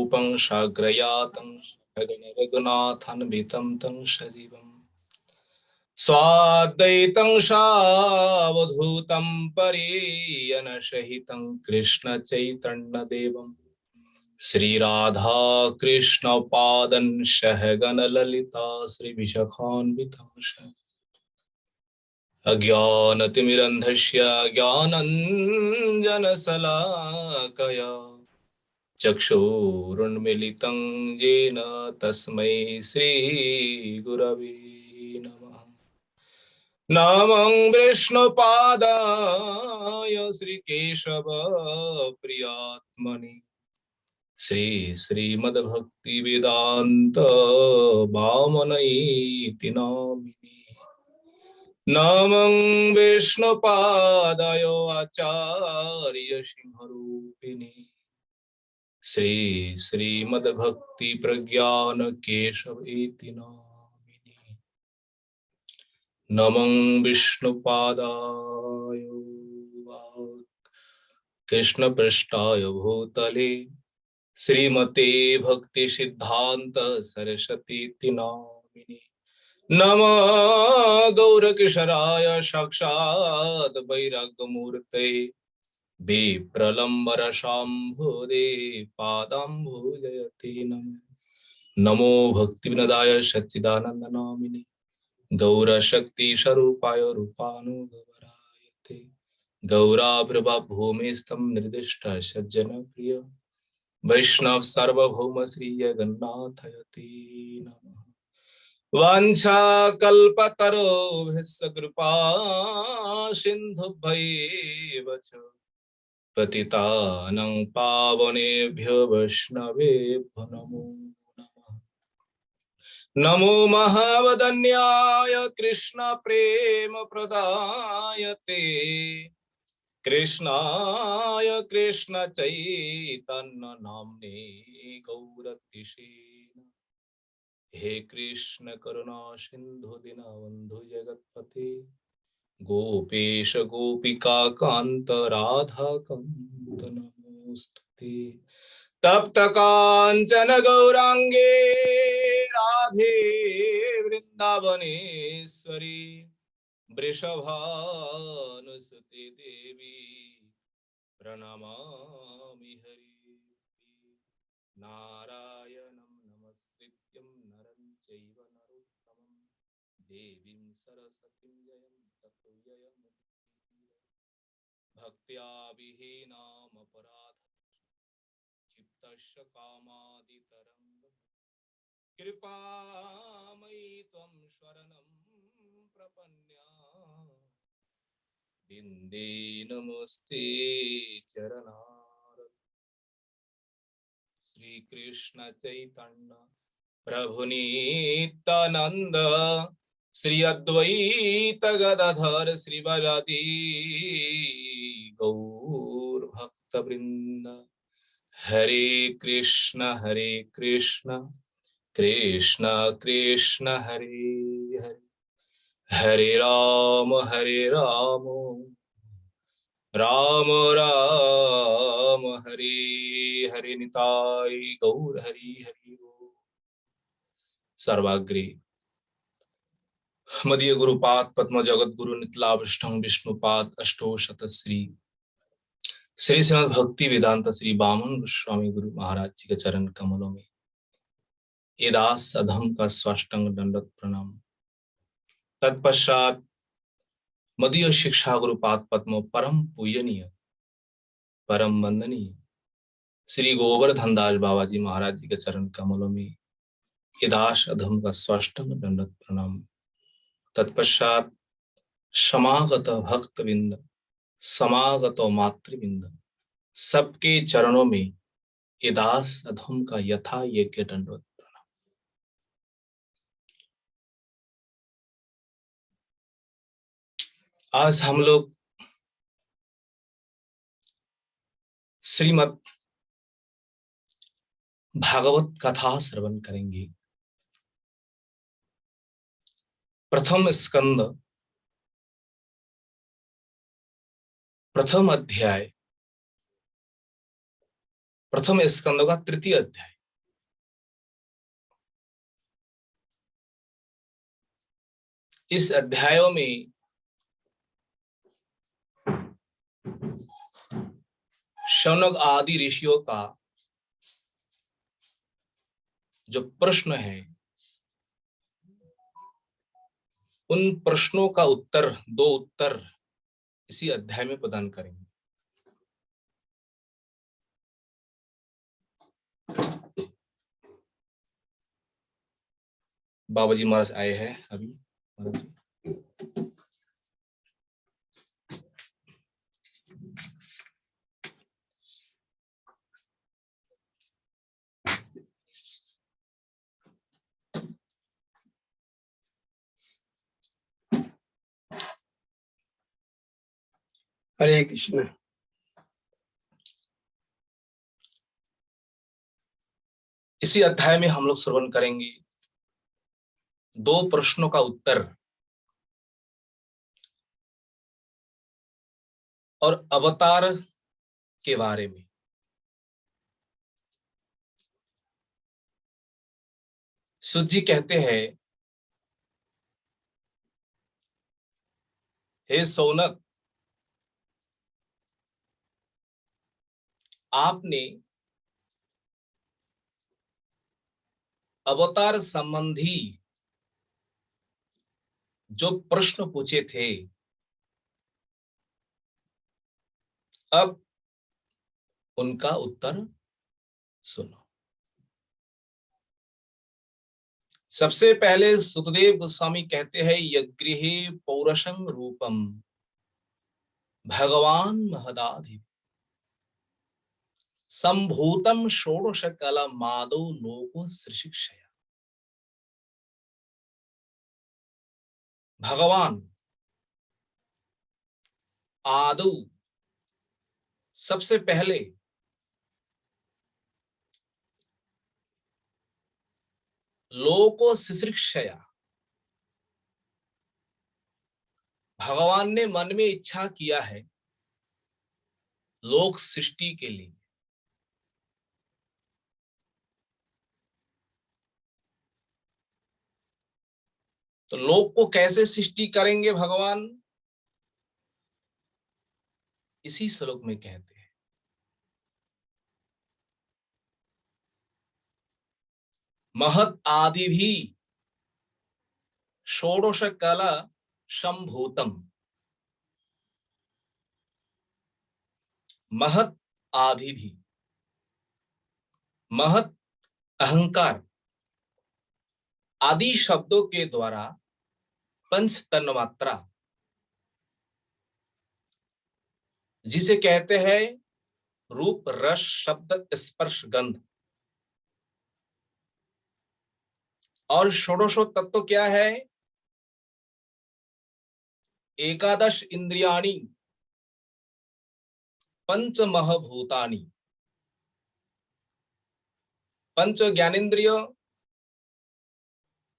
रूपं साग्रयातं रघुनाथान्वितं तं सजीवम् स्वाद्वैतं सावधूतं परिजनसहितं कृष्ण चैतन्यदेवम् श्रीराधा कृष्ण पादं सहगण ललिता श्री विशाखान्वितं अज्ञानतिमिरन्धस्य ज्ञानञ्जनशलाकया चक्षुरुन्मीलितं येन तस्मै श्रीगुरवे नमः। नमः विष्णुपादाय श्रीकेशव प्रियात्मने श्रीमद्भक्तिवेदान्त वामनैति नामिने। नमः विष्णुपादाय आचार्य सिंहरूपिणे श्रीमद्भक्ति प्रज्ञान केशवेति नामिने। नमः विष्णुपादाय कृष्ण पृष्ठाय भूतले श्रीमते भक्ति सिद्धांत सरस्वती नामिने। नमः गौरकिशोराय साक्षात् वैराग्यमूर्तये विप्रलम्बरसाम्भोदे पादाम्भोजयते नमः। नमो भक्तिविनदाय सच्चिदानंद नामिने गौरशक्ति स्वरूपाय रूपानुगवरायते गौराभ्रवा भूमिस्थं निर्दिष्ट सज्जन प्रिय वैष्णव सार्वभौम श्री जगन्नाथयते नमः। वाञ्छाकल्पतरुभ्यश्च कृपा सिन्धुभ्यैव च पतितानां पावनेभ्यो वैष्णवेभ्यो नमो नमः। नमो महावदन्याय कृष्ण प्रेम प्रदायते कृष्णाय कृष्ण चैतन्य नाम्ने गौरतिषे। हे कृष्ण करुणा सिंधु दीनबंधु जगत्पते गोपेश गोपिका कांत राधा कांत नमोस्तुते। तप्त कांचन गौरांगे राधे वृंदावनेश्वरी वृषभानुसुते देवी प्रणमामि हरि। नारायणं नमस्कृत्यं नरं चैव नरोत्तमं देवीं सरस्वतीं जयन्तं जयमुदीरये। भक्त्या विहीनामपराधक्षिप्तस्य कामादितरङ्गं कृपामयि त्वं शरणं प्रपन्या बिन्दे नमस्ते चरणार। श्री कृष्ण चैतन्य प्रभु नित्यानंद श्री अद्वैत गदाधर श्रीवासादि गौर भक्त वृंद। हरे कृष्ण कृष्ण कृष्ण हरे हरे हरे राम राम राम हरे हरे निताय गौर हरि हरि बोल। सर्वाग्रे मदीय गुरुपाद पद्म जगत गुरु नितलाविष्टं विष्णुपाद अष्टोशत श्री श्रीमद् भक्ति वेदांत श्री वामन गोस्वामी गुरु महाराज जी के चरण कमलों में ये दास अधम का स्वाष्टांग दंडवत प्रणाम। तत्पश्चात मदीय शिक्षा गुरुपाद पद्म परम पूजनीय परम वंदनीय श्री गोवर्धन दास बाबा जी महाराज जी के चरण कमलों में ये दास अधम का स्वाष्टांग दंडवत प्रणाम। तत्पश्चात समागत भक्तविंद समागत मातृविंद सबके चरणों में ये दास अधम का यथा यज्ञ दंडवत प्रणाम। आज हम लोग श्रीमद् भागवत कथा श्रवण करेंगे। प्रथम स्कंद प्रथम अध्याय प्रथम स्कंद का तृतीय अध्याय इस अध्यायों में शौनक आदि ऋषियों का जो प्रश्न है, उन प्रश्नों का उत्तर, दो उत्तर इसी अध्याय में प्रदान करेंगे। बाबा जी महाराज आए हैं अभी। महाराज जी, हरे कृष्ण। इसी अध्याय में हम लोग श्रवण करेंगे दो प्रश्नों का उत्तर और अवतार के बारे में। सुत जी कहते हैं, हे सौनक, आपने अवतार संबंधी जो प्रश्न पूछे थे, अब उनका उत्तर सुनो। सबसे पहले सुखदेव गोस्वामी कहते हैं, यगृहे पौरुषं रूपम भगवान महदाधि संभूतम षोडश कला मादो लोको सृशिक्षया। भगवान आदौ, सबसे पहले, लोको सृशिक्षया, भगवान ने मन में इच्छा किया है लोक सृष्टि के लिए। तो लोक को कैसे सृष्टि करेंगे भगवान, इसी श्लोक में कहते हैं। महत आदि भी षोडश कला संभूतम। महत आदि भी, महत अहंकार आदि शब्दों के द्वारा पंच तन्मात्रा, जिसे कहते हैं रूप रस शब्द स्पर्श गंध, और षोडशो तत्व क्या है, एकादश इंद्रियाणि पंच महभूतानि, पंच ज्ञानेन्द्रिय,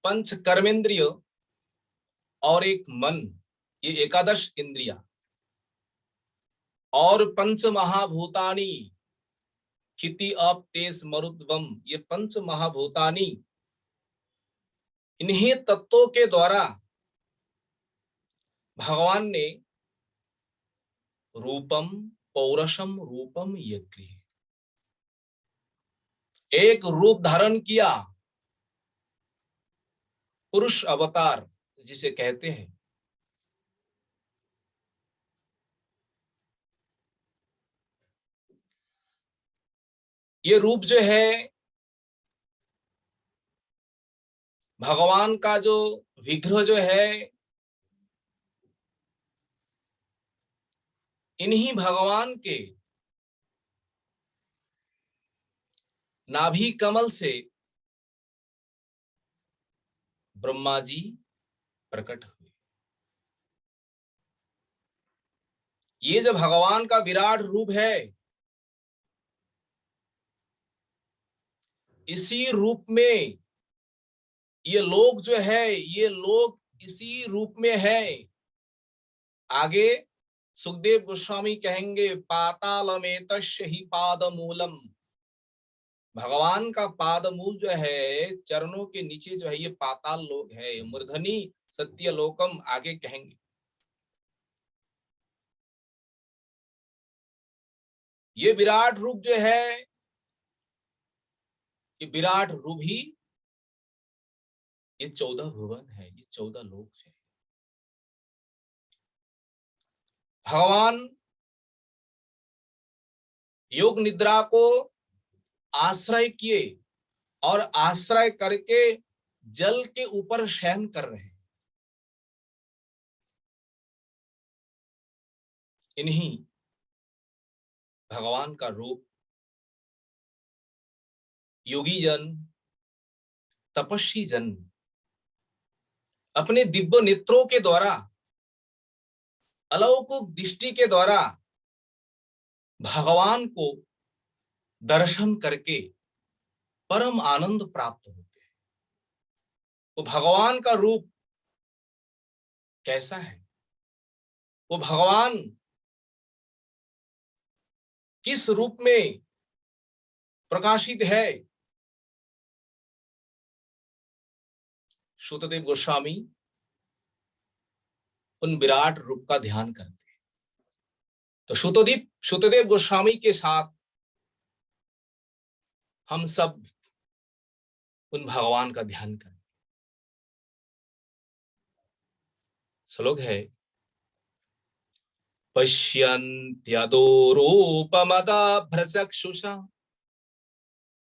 पंच कर्मेंद्रिय और एक मन, ये एकादश इंद्रिया, और पंच महाभूतानि क्षिति अप तेज मरुद्वम, ये पंच महाभूतानि, इन्हीं तत्वों के द्वारा भगवान ने रूपम पौरुषम रूपम यज्ञ, एक रूप धारण किया, पुरुष अवतार जिसे कहते हैं। ये रूप जो है, भगवान का जो विग्रह जो है, इन्हीं भगवान के नाभि कमल से ब्रह्मा जी प्रकट हुए। ये जो भगवान का विराट रूप है, इसी रूप में ये लोग जो है, ये लोग इसी रूप में है। आगे सुखदेव गोस्वामी कहेंगे, पातालमेतस्य हि पाद मूलम, भगवान का पाद मूल जो है, चरणों के नीचे जो है ये पाताल लोक है। मूर्धनी सत्य लोकम आगे कहेंगे। ये विराट रूप जो है, ये विराट रूप ही ये 14 भुवन है, ये 14 लोक है। भगवान योग निद्रा को आश्रय किए और आश्रय करके जल के ऊपर शयन कर रहे हैं। इन्हीं भगवान का रूप योगी जन, तपस्वी जन अपने दिव्य नेत्रों के द्वारा, अलौकिक दृष्टि के द्वारा भगवान को दर्शन करके परम आनंद प्राप्त होते हैं। वो भगवान का रूप कैसा है, वो भगवान किस रूप में प्रकाशित है, शुतदेव गोस्वामी उन विराट रूप का ध्यान करते हैं। तो शुतदेव गोस्वामी के साथ हम सब उन भगवान का ध्यान करें। श्लोक है, पश्यन्त्यदोरूपमदाभ्रचक्षुषा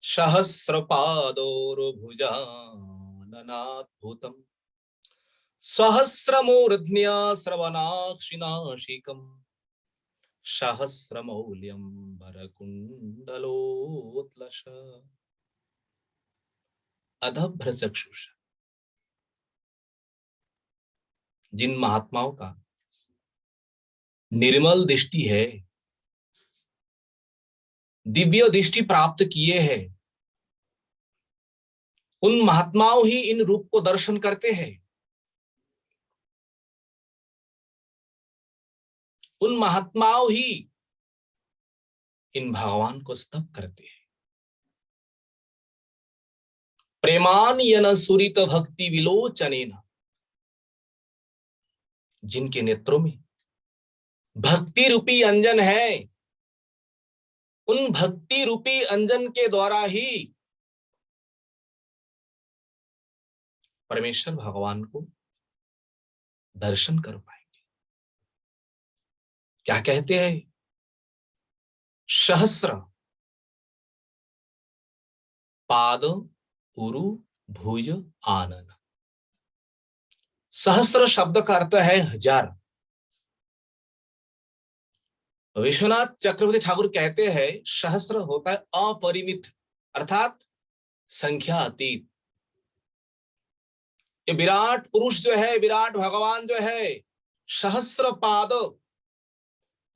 सहस्रपादोरुभुजाननाद्भुतम् सहस्रमूर्ध्न्या श्रवणाक्षिणाशिकम् सहस्रमौल्यं वरकुण्डलोत्लस अधभ्रचक्षुषा। जिन महात्माओं का निर्मल दृष्टि है, दिव्य दृष्टि प्राप्त किए हैं, उन महात्माओं ही इन रूप को दर्शन करते हैं। उन महात्माओं ही इन भगवान को स्तव करते हैं। प्रेमान्यन सुरित भक्ति विलोचनेन, जिनके नेत्रों में भक्ति रूपी अंजन है, उन भक्ति रूपी अंजन के द्वारा ही परमेश्वर भगवान को दर्शन कर पाएंगे। क्या कहते हैं, सहस्र पाद उरु भुज आनन। सहस्र शब्द का अर्थ है हजार। विश्वनाथ चक्रवर्ती ठाकुर कहते हैं सहस्र होता है अपरिमित, अर्थात संख्या अतीत। ये विराट पुरुष जो है, विराट भगवान जो है, सहस्र पाद,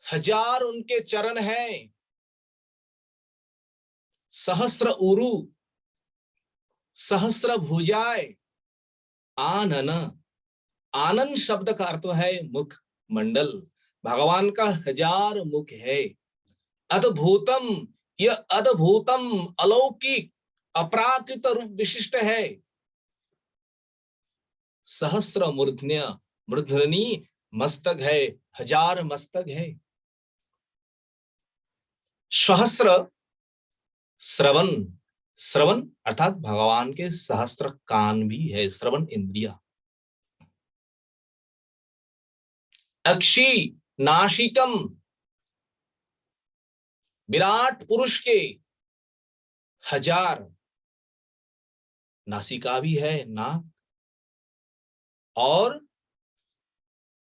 हजार उनके चरण हैं, सहस्र उरु, सहस्र भुजाएं, आनन। आनन शब्द का अर्थ है मुख मंडल। भगवान का हजार मुख है। अद्भुतम, यह अद्भुतम अलौकिक अपराकृत रूप विशिष्ट है। सहस्र मूर्धन्य, मूर्धनी मस्तक है, हजार मस्तक है। सहस्र श्रवण, श्रवण अर्थात भगवान के सहस्त्र कान भी है, श्रवण इंद्रिया। अक्षी नाशिकम, विराट पुरुष के हजार नासिका भी है, नाक। और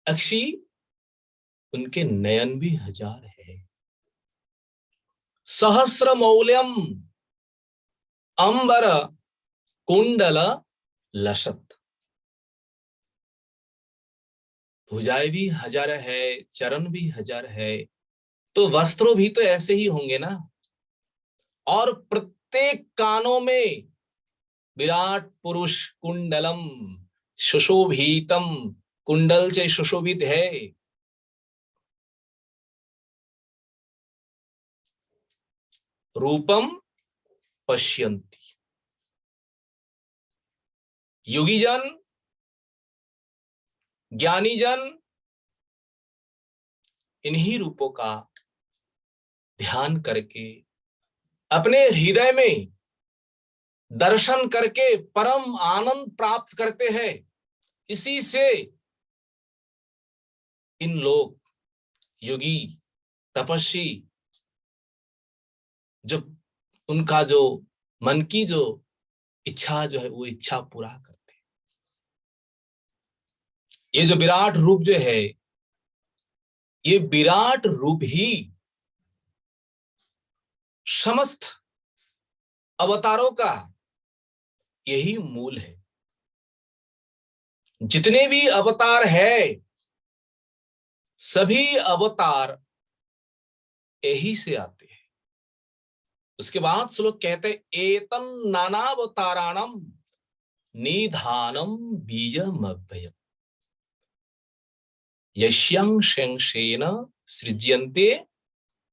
अक्षी, उनके नयन भी हजार है। सहस्र मौल्यम अंबर कुंडल लसत, भुजाएं भी हजार है, चरण भी हजार है, तो वस्त्रों भी तो ऐसे ही होंगे ना। और प्रत्येक कानों में विराट पुरुष कुंडलम सुशोभितम, कुंडल से सुशोभित है। रूपम पश्यन्ति। योगी जन, ज्ञानी जन इन्हीं रूपों का ध्यान करके अपने हृदय में दर्शन करके परम आनंद प्राप्त करते हैं। इसी से इन लोग योगी तपस्वी जब उनका जो मन की जो इच्छा जो है वो इच्छा पूरा करते हैं। ये जो विराट रूप जो है, ये विराट रूप ही समस्त अवतारों का यही मूल है। जितने भी अवतार है, सभी अवतार यही से आते हैं। उसके बाद श्लोक कहते हैं एतन नानावताराणम निधानम बीजमव्ययम् यस्यं शंसेन सृज्यन्ते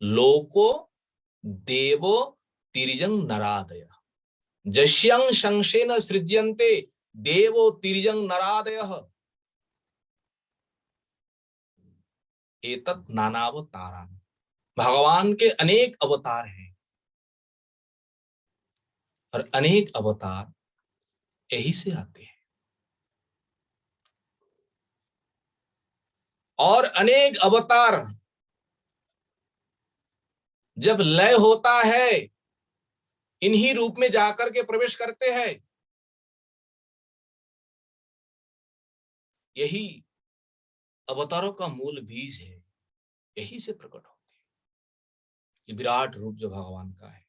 लोको देवो तिर्यं नरादयः। यस्यं शंसेन सृज्यन्ते देवो तिर्यं नरादयः। एतत् नानावताराणि, भगवान के अनेक अवतार हैं और अनेक अवतार यही से आते हैं। और अनेक अवतार जब लय होता है, इन्हीं रूप में जाकर के प्रवेश करते हैं। यही अवतारों का मूल बीज है, यही से प्रकट होते हैं। ये विराट रूप जो भगवान का है,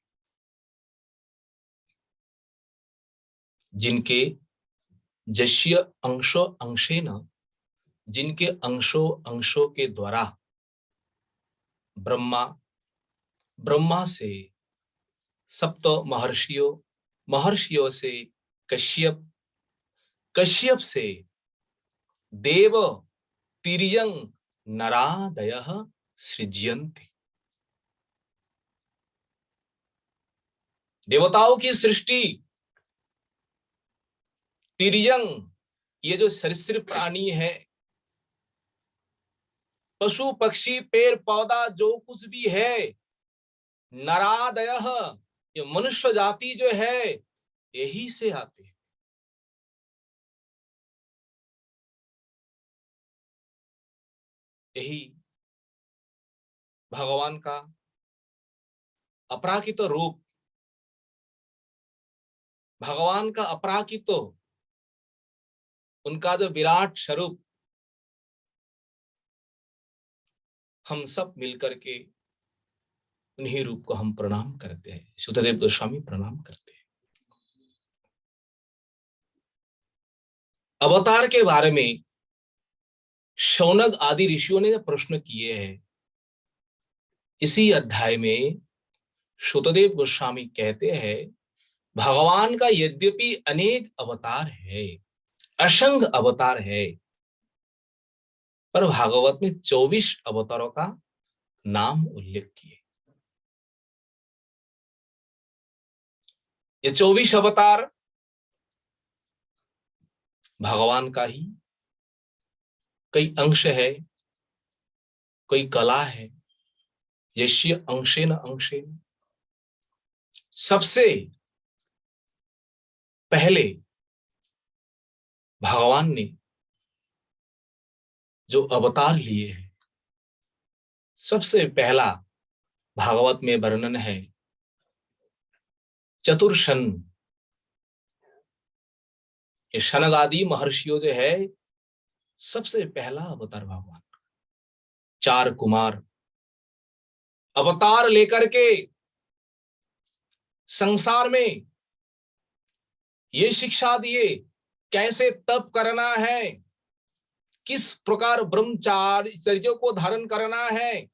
जिनके जश्य अंशो अंशेन, जिनके अंशों अंशों के द्वारा ब्रह्मा, ब्रह्मा से सप्त महर्षियों, महर्षियों से कश्यप, कश्यप से देव तिर्यं नरादयः सृज्यन्ते। देवताओं की सृष्टि, तिर्यं ये जो सरीसृप प्राणी है, पशु पक्षी पेड़ पौधा जो कुछ भी है, नरादयः ये मनुष्य जाति जो है यही से आते हैं। यही भगवान का अपराकित रूप, भगवान का अपराकित उनका जो विराट स्वरूप, हम सब मिलकर के उन्हीं रूप को हम प्रणाम करते हैं। सुतदेव गोस्वामी प्रणाम करते हैं। अवतार के बारे में शौनक आदि ऋषियों ने प्रश्न किए हैं। इसी अध्याय में सुतदेव गोस्वामी कहते हैं भगवान का यद्यपि अनेक अवतार है, असंख्य अवतार है, पर भागवत में 24 अवतारों का नाम उल्लेख किए। ये 24 अवतार भगवान का ही कई अंश है, कोई कला है। यश्य अंशेन अंशेन, सबसे पहले भगवान ने जो अवतार लिए हैं, सबसे पहला भागवत में वर्णन है चतुर्शन। ये शनग आदि महर्षियों जो है, सबसे पहला अवतार भगवान। 4 कुमार अवतार लेकर के संसार में ये शिक्षा दिए कैसे तप करना है, किस प्रकार ब्रह्मचार्यों को धारण करना है।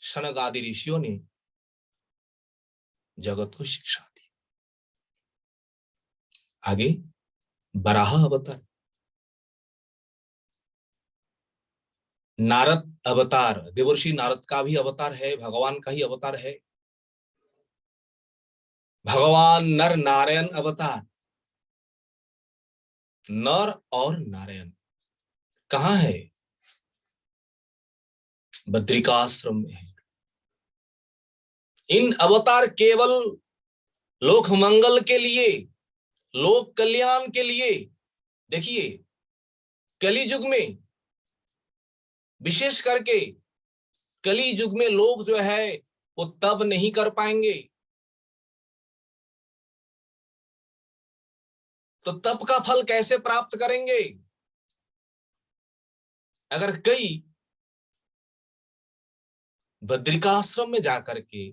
शनग आदि ऋषियों ने जगत को शिक्षा दी। आगे बराह अवतार, नारद अवतार, देवर्षि नारद का भी अवतार है, भगवान का ही अवतार है। भगवान नर नारायण अवतार। नर और नारायण कहाँ है? बद्रिकाश्रम में है। इन अवतार केवल लोक मंगल के लिए, लोक कल्याण के लिए। देखिए, कली युग में, विशेष करके कली युग में लोग जो है वो तप नहीं कर पाएंगे, तो तप का फल कैसे प्राप्त करेंगे? अगर कई बद्रिकाश्रम में जाकर के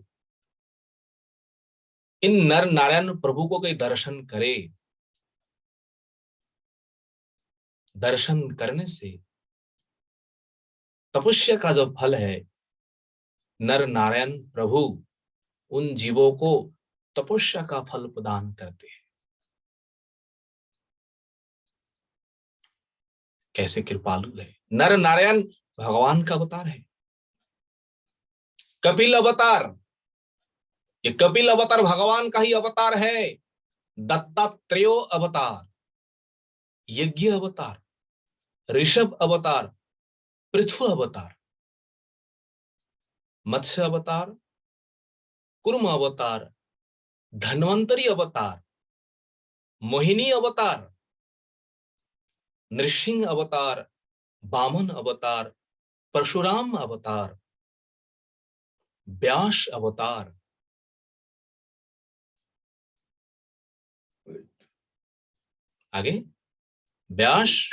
इन नर नारायण प्रभु को कोई दर्शन करे, दर्शन करने से तपस्या का जो फल है, नर नारायण प्रभु उन जीवों को तपस्या का फल प्रदान करते हैं। कैसे कृपालु है! नर नारायण भगवान का अवतार है। कपिल अवतार, ये कपिल अवतार भगवान का ही अवतार है। दत्तात्रेय अवतार, यज्ञ अवतार, ऋषभ अवतार, पृथु अवतार, मत्स्य अवतार, कुर्म अवतार, धन्वंतरी अवतार, मोहिनी अवतार, नृसिंह अवतार, वामन अवतार, परशुराम अवतार, व्यास अवतार, आगे व्यास,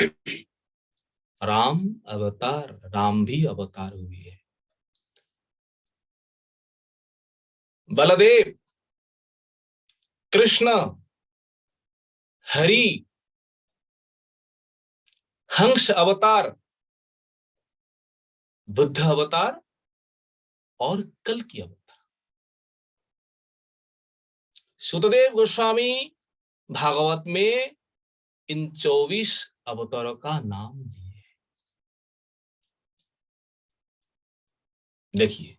राम अवतार, राम भी अवतार हुई है। बलदेव, कृष्ण, हरि, हंस अवतार, बुद्ध अवतार और कल्कि अवतार। सुतदेव गोस्वामी भागवत में इन 24 अवतारों का नाम दिए। देखिए,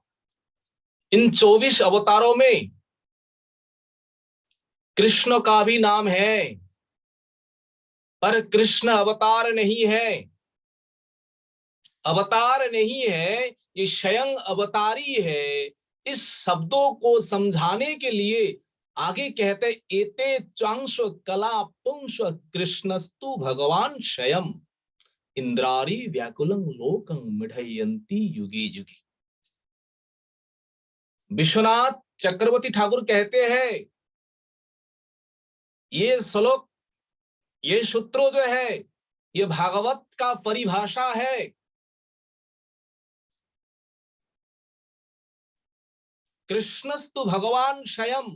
इन 24 अवतारों में कृष्ण का भी नाम है, पर कृष्ण अवतार नहीं है। अवतार नहीं है, ये स्वयं अवतारी है। इस शब्दों को समझाने के लिए आगे कहते, एते चांश कला पुंस कृष्णस्तु भगवान स्वयं इंद्रारी व्याकुलं लोकं मिढ़यन्ति युगे युगे। विश्वनाथ चक्रवर्ती ठाकुर कहते हैं, ये श्लोक, ये सूत्रों जो है, ये भागवत का परिभाषा है। कृष्णस्तु भगवान स्वयं,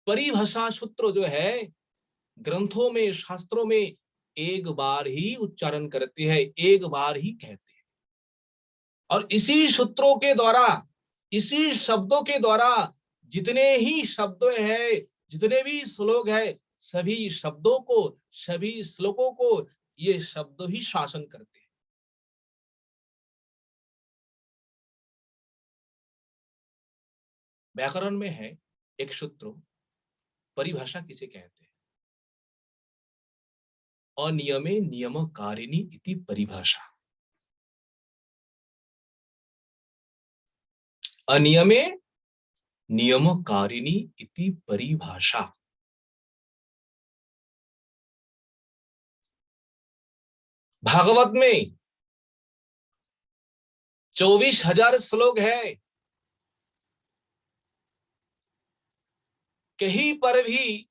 परिभाषा सूत्र जो है ग्रंथों में, शास्त्रों में एक बार ही उच्चारण करते हैं, एक बार ही कहते हैं। और इसी सूत्रों के द्वारा, इसी शब्दों के द्वारा जितने ही शब्द हैं, जितने भी श्लोक है, सभी शब्दों को, सभी श्लोकों को ये शब्द ही शासन करते हैं। व्याकरण में है एक सूत्र, परिभाषा किसे कहते हैं? अनियमे नियमकारिणी इति परिभाषा। अनियमे नियमकारिणी इति परिभाषा। भागवत में 24,000 श्लोक है। कहीं पर भी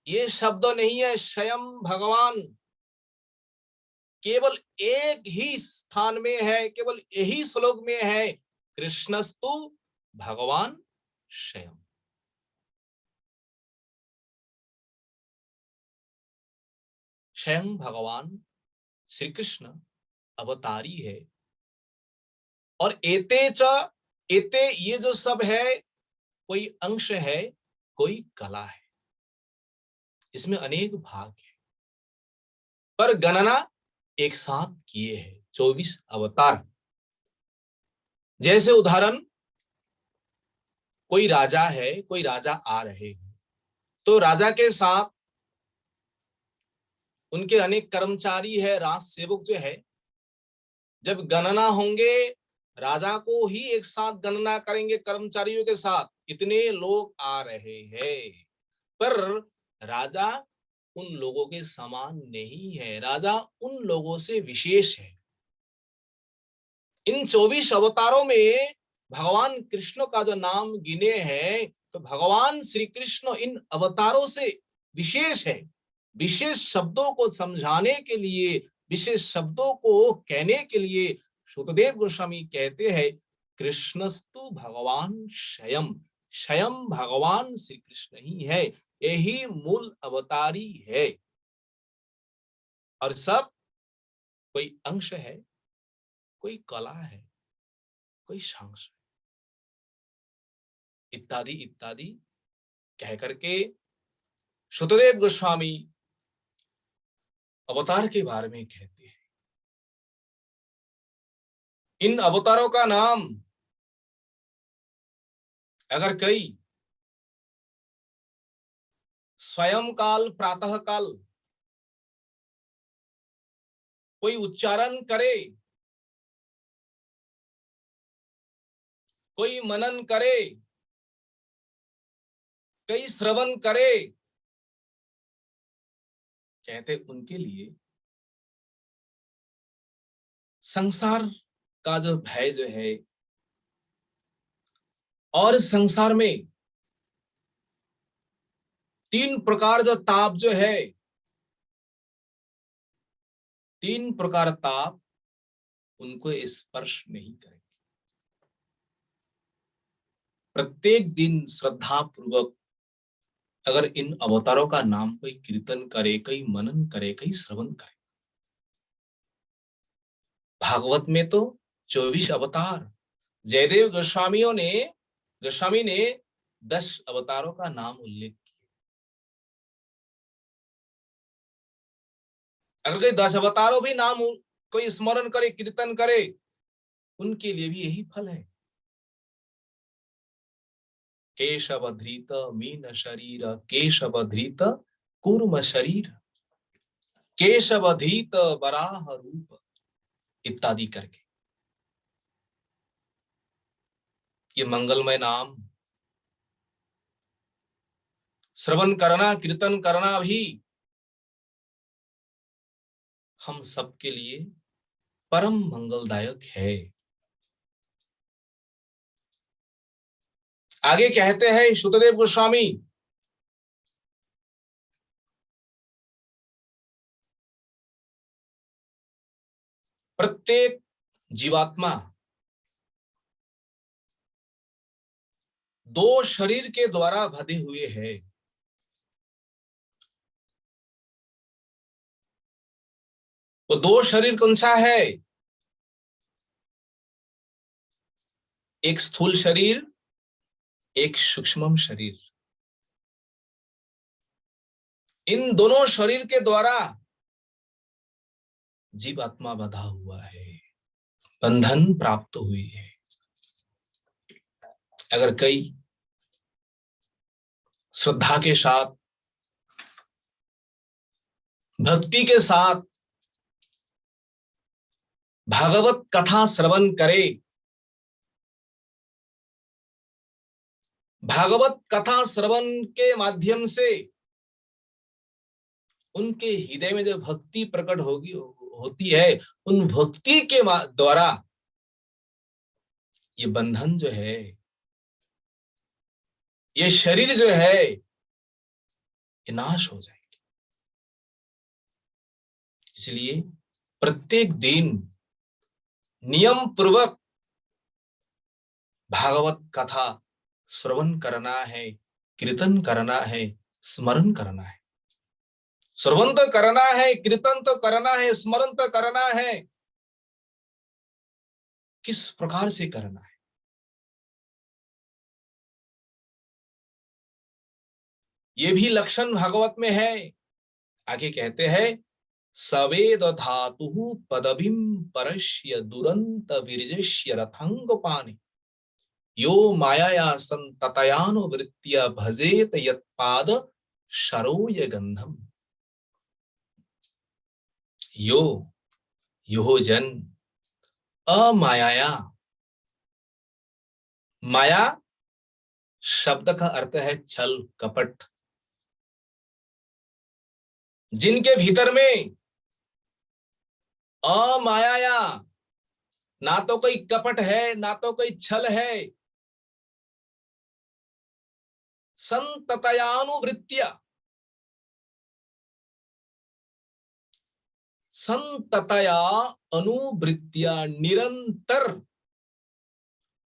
ये शब्द नहीं है स्वयं भगवान, केवल एक ही स्थान में है, केवल यही श्लोक में है, कृष्णस्तु भगवान स्वयं। स्वयं भगवान श्री कृष्ण अवतारी है। और एते च, एते ये जो सब है, कोई अंश है, कोई कला है, इसमें अनेक भाग है, पर गणना एक साथ किए हैं 24 अवतार। जैसे उदाहरण, कोई राजा है, कोई राजा आ रहे हैं, तो राजा के साथ उनके अनेक कर्मचारी है, राज सेवक जो है, जब गणना होंगे राजा को ही एक साथ गणना करेंगे कर्मचारियों के साथ, कितने लोग आ रहे हैं। पर राजा उन लोगों के समान नहीं है, राजा उन लोगों से विशेष है। इन 24 अवतारों में भगवान कृष्ण का जो नाम गिने हैं, तो भगवान श्री कृष्ण इन अवतारों से विशेष है। विशेष शब्दों को समझाने के लिए, विशेष शब्दों को कहने के लिए शुकदेव गोस्वामी कहते हैं, कृष्णस्तु भगवान स्वयं, स्वयं भगवान श्री कृष्ण ही है, यही मूल अवतारी है। और सब कोई अंश है, कोई कला है, कोई सांस है, इत्यादि इत्यादि कह करके शुकदेव गोस्वामी अवतार के बारे में कहते हैं। इन अवतारों का नाम अगर कई स्वयं काल, प्रातः काल कोई उच्चारण करे, कोई मनन करे, कोई श्रवण करे, कहते उनके लिए संसार का जो भय जो है, और संसार में 3 प्रकार जो ताप जो है, 3 प्रकार ताप उनको स्पर्श नहीं करेंगे। प्रत्येक दिन श्रद्धा पूर्वक अगर इन अवतारों का नाम कोई कीर्तन करे, कोई मनन करे, कोई श्रवण करे। भागवत में तो 24 अवतार, जयदेव गोस्वामी ने 10 अवतारों का नाम उल्लेख किया। अगर कोई 10 अवतारों भी नाम कोई स्मरण करे, कीर्तन करे, उनके लिए भी यही फल है। केशव धृत मीन शरीर, केशव धृत कूर्म शरीर, केशव धृत वराह रूप, इत्यादि करके ये मंगलमय नाम श्रवण करना, कीर्तन करना भी हम सबके लिए परम मंगलदायक है। आगे कहते हैं शुकदेव गोस्वामी, प्रत्येक जीवात्मा 2 शरीर के द्वारा बंधे हुए है। वो 2 शरीर कौन सा है? एक स्थूल शरीर, एक सूक्ष्म शरीर। इन दोनों शरीर के द्वारा जीवात्मा बंधा हुआ है, बंधन प्राप्त हुई है। अगर कई श्रद्धा के साथ, भक्ति के साथ भागवत कथा श्रवण करे, भागवत कथा श्रवण के माध्यम से उनके हृदय में जो भक्ति प्रकट होती है, उन भक्ति के द्वारा ये बंधन जो है, ये शरीर जो है, ये नाश हो जाएगी। इसलिए प्रत्येक दिन नियम पूर्वक भागवत कथा श्रवण करना है, कीर्तन करना है, स्मरण करना है। श्रवण तो करना है, कीर्तन तो करना है, स्मरण तो करना है। किस प्रकार से करना है? ये भी लक्षण भागवत में है। आगे कहते हैं, सवेद धातु पदभिम परस्य दुरंत विरजस्य रथंग पानी, यो मायाया संततयानुवृत्त्या भजेत यत्पाद शरोय गंधम। यो यो जन अमायाया, माया शब्द का अर्थ है छल कपट, जिनके भीतर में अमायाया, ना तो कोई कपट है ना तो कोई छल है, संततयानुवृत्त्या, संततया अनुवृत्तिया, निरंतर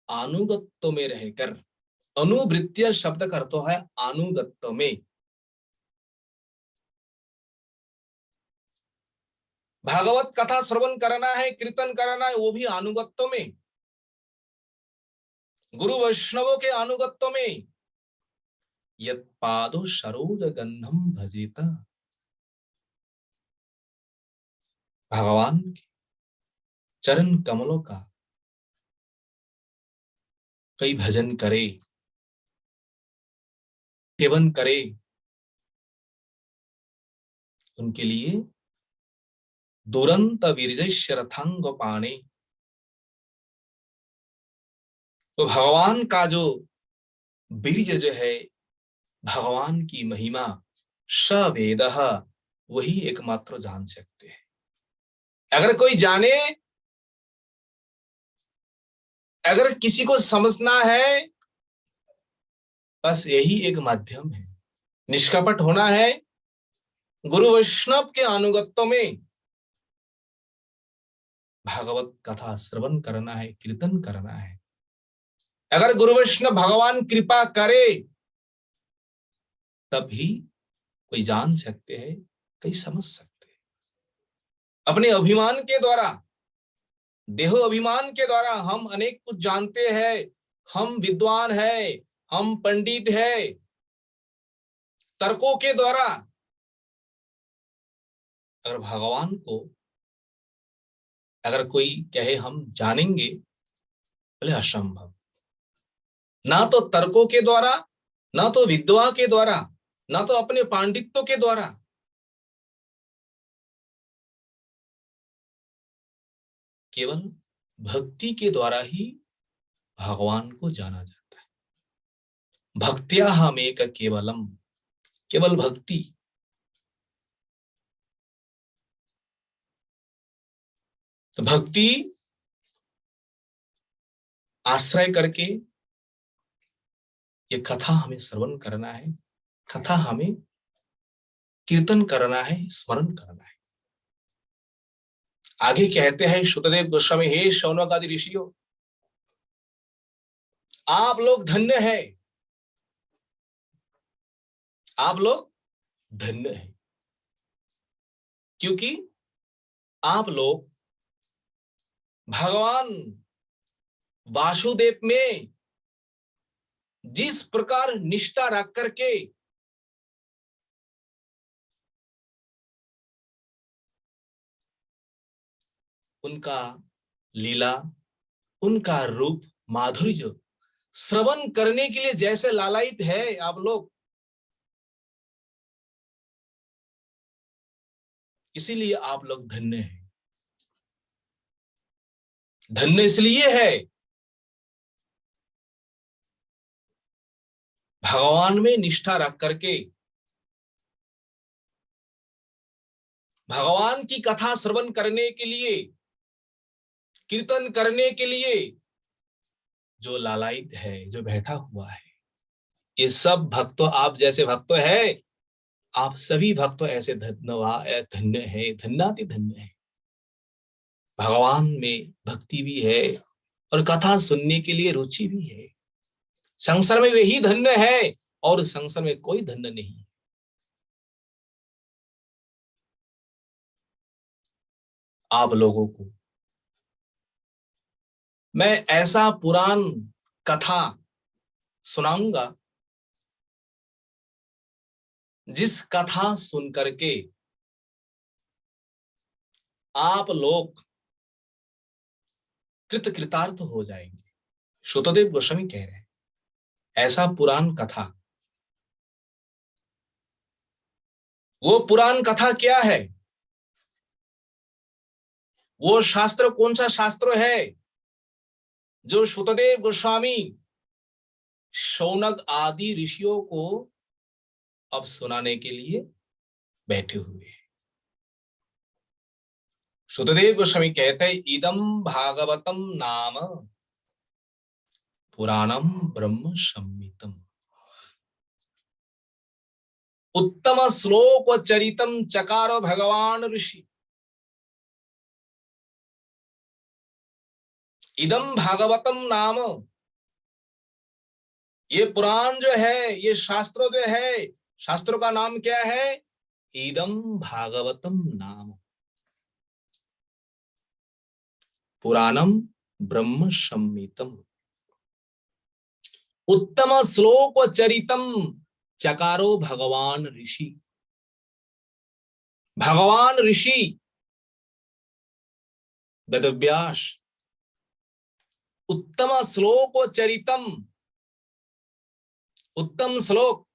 अनुगत्व में रहकर। अनुवृत्तिया शब्द का अर्थ है अनुगत्व में। भागवत कथा श्रवण करना है, कीर्तन करना है, वो भी अनुगत्व में, गुरु वैष्णवों के अनुगत्व में। यत् पादो सरोज गंधम भजेता, भगवान के चरण कमलों का कई भजन करे, सेवन करे, उनके लिए दुरंत वीर्यस्य रथांग पाणे। तो भगवान का जो वीर्य जो है, भगवान की महिमा, सवेदः, वही एकमात्र जान सकते हैं। अगर कोई जाने, अगर किसी को समझना है, बस यही एक माध्यम है। निष्कपट होना है, गुरु वैष्णव के अनुगत्व में भागवत कथा श्रवण करना है, कीर्तन करना है। अगर गुरु वैष्णव भगवान कृपा करे तभी कोई जान सकते हैं, कोई समझ सकते हैं। अपने अभिमान के द्वारा, देहो अभिमान के द्वारा हम अनेक कुछ जानते हैं, हम विद्वान है, हम पंडित है, तर्कों के द्वारा अगर भगवान को अगर कोई कहे हम जानेंगे, बोले असंभव। ना तो तर्कों के द्वारा, ना तो विद्वा के द्वारा, ना तो अपने पांडित्यों के द्वारा, केवल भक्ति के द्वारा ही भगवान को जाना जाता है। भक्त्या हम एक केवलम, केवल भक्ति। तो भक्ति आश्रय करके ये कथा हमें श्रवण करना है, कथा हमें कीर्तन करना है, स्मरण करना है। आगे कहते हैं शुद्धदेव गोस्वामी, हे शौनक आदि ऋषियों, आप लोग धन्य है, आप लोग धन्य है, क्योंकि आप लोग भगवान वासुदेव में जिस प्रकार निष्ठा रख करके उनका लीला, उनका रूप माधुर्य श्रवण करने के लिए जैसे लालायित है आप लोग, इसीलिए आप लोग धन्य हैं। धन्य इसलिए है, भगवान में निष्ठा रख करके भगवान की कथा श्रवण करने के लिए, कीर्तन करने के लिए जो लालायित है, जो बैठा हुआ है, ये सब भक्तों, आप जैसे भक्तों है, आप सभी भक्तों ऐसे धन्य है, धन्याति धन्य है। भगवान में भक्ति भी है और कथा सुनने के लिए रुचि भी है। संसार में वही धन्य है और संसार में कोई धन्य नहीं। आप लोगों को मैं ऐसा पुराण कथा सुनाऊंगा जिस कथा सुन करके आप लोग कृत कृतार्थ हो जाएंगे, शुतदेव गोस्वामी कह रहे हैं ऐसा पुराण कथा, वो पुराण कथा क्या है? वो शास्त्र कौन सा शास्त्र है जो शुतदेव गोस्वामी शौनक आदि ऋषियों को अब सुनाने के लिए बैठे हुए हैं? शुतदेव गोस्वामी कहते हैं इदम भागवतम नाम पुराणम ब्रह्म संहितम उत्तम श्लोक चरितम चकार भगवान ऋषि। इदम भागवतम नाम, ये पुराण जो है, ये शास्त्र जो है, शास्त्रों का नाम क्या है? इदम भागवतम नाम पुराणम ब्रह्म संहितम उत्तम श्लोक चरितम चकारो भगवान ऋषि। भगवान ऋषि वेदव्यास उत्तम श्लोक चरितम, उत्तम श्लोक,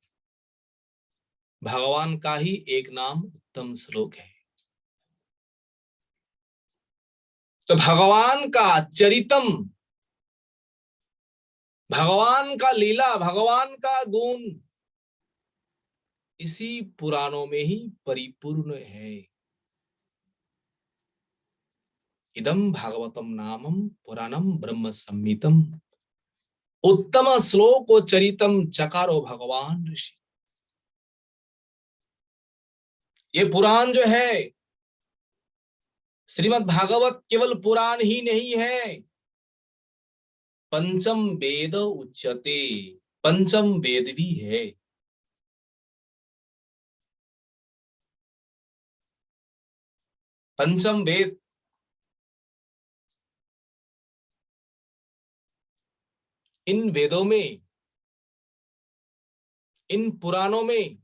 भगवान का ही एक नाम उत्तम श्लोक है। तो भगवान का चरितम, भगवान का लीला, भगवान का गुण इसी पुराणों में ही परिपूर्ण है। इदम भागवतम नामम पुराणम ब्रह्म संहितम उत्तम श्लोक चरितम चकारो भगवान ऋषि। ये पुराण जो है, श्रीमद् भागवत केवल पुराण ही नहीं है, पंचम वेद उच्यते, पंचम वेद भी है। पंचम वेद, इन वेदों में, इन पुराणों में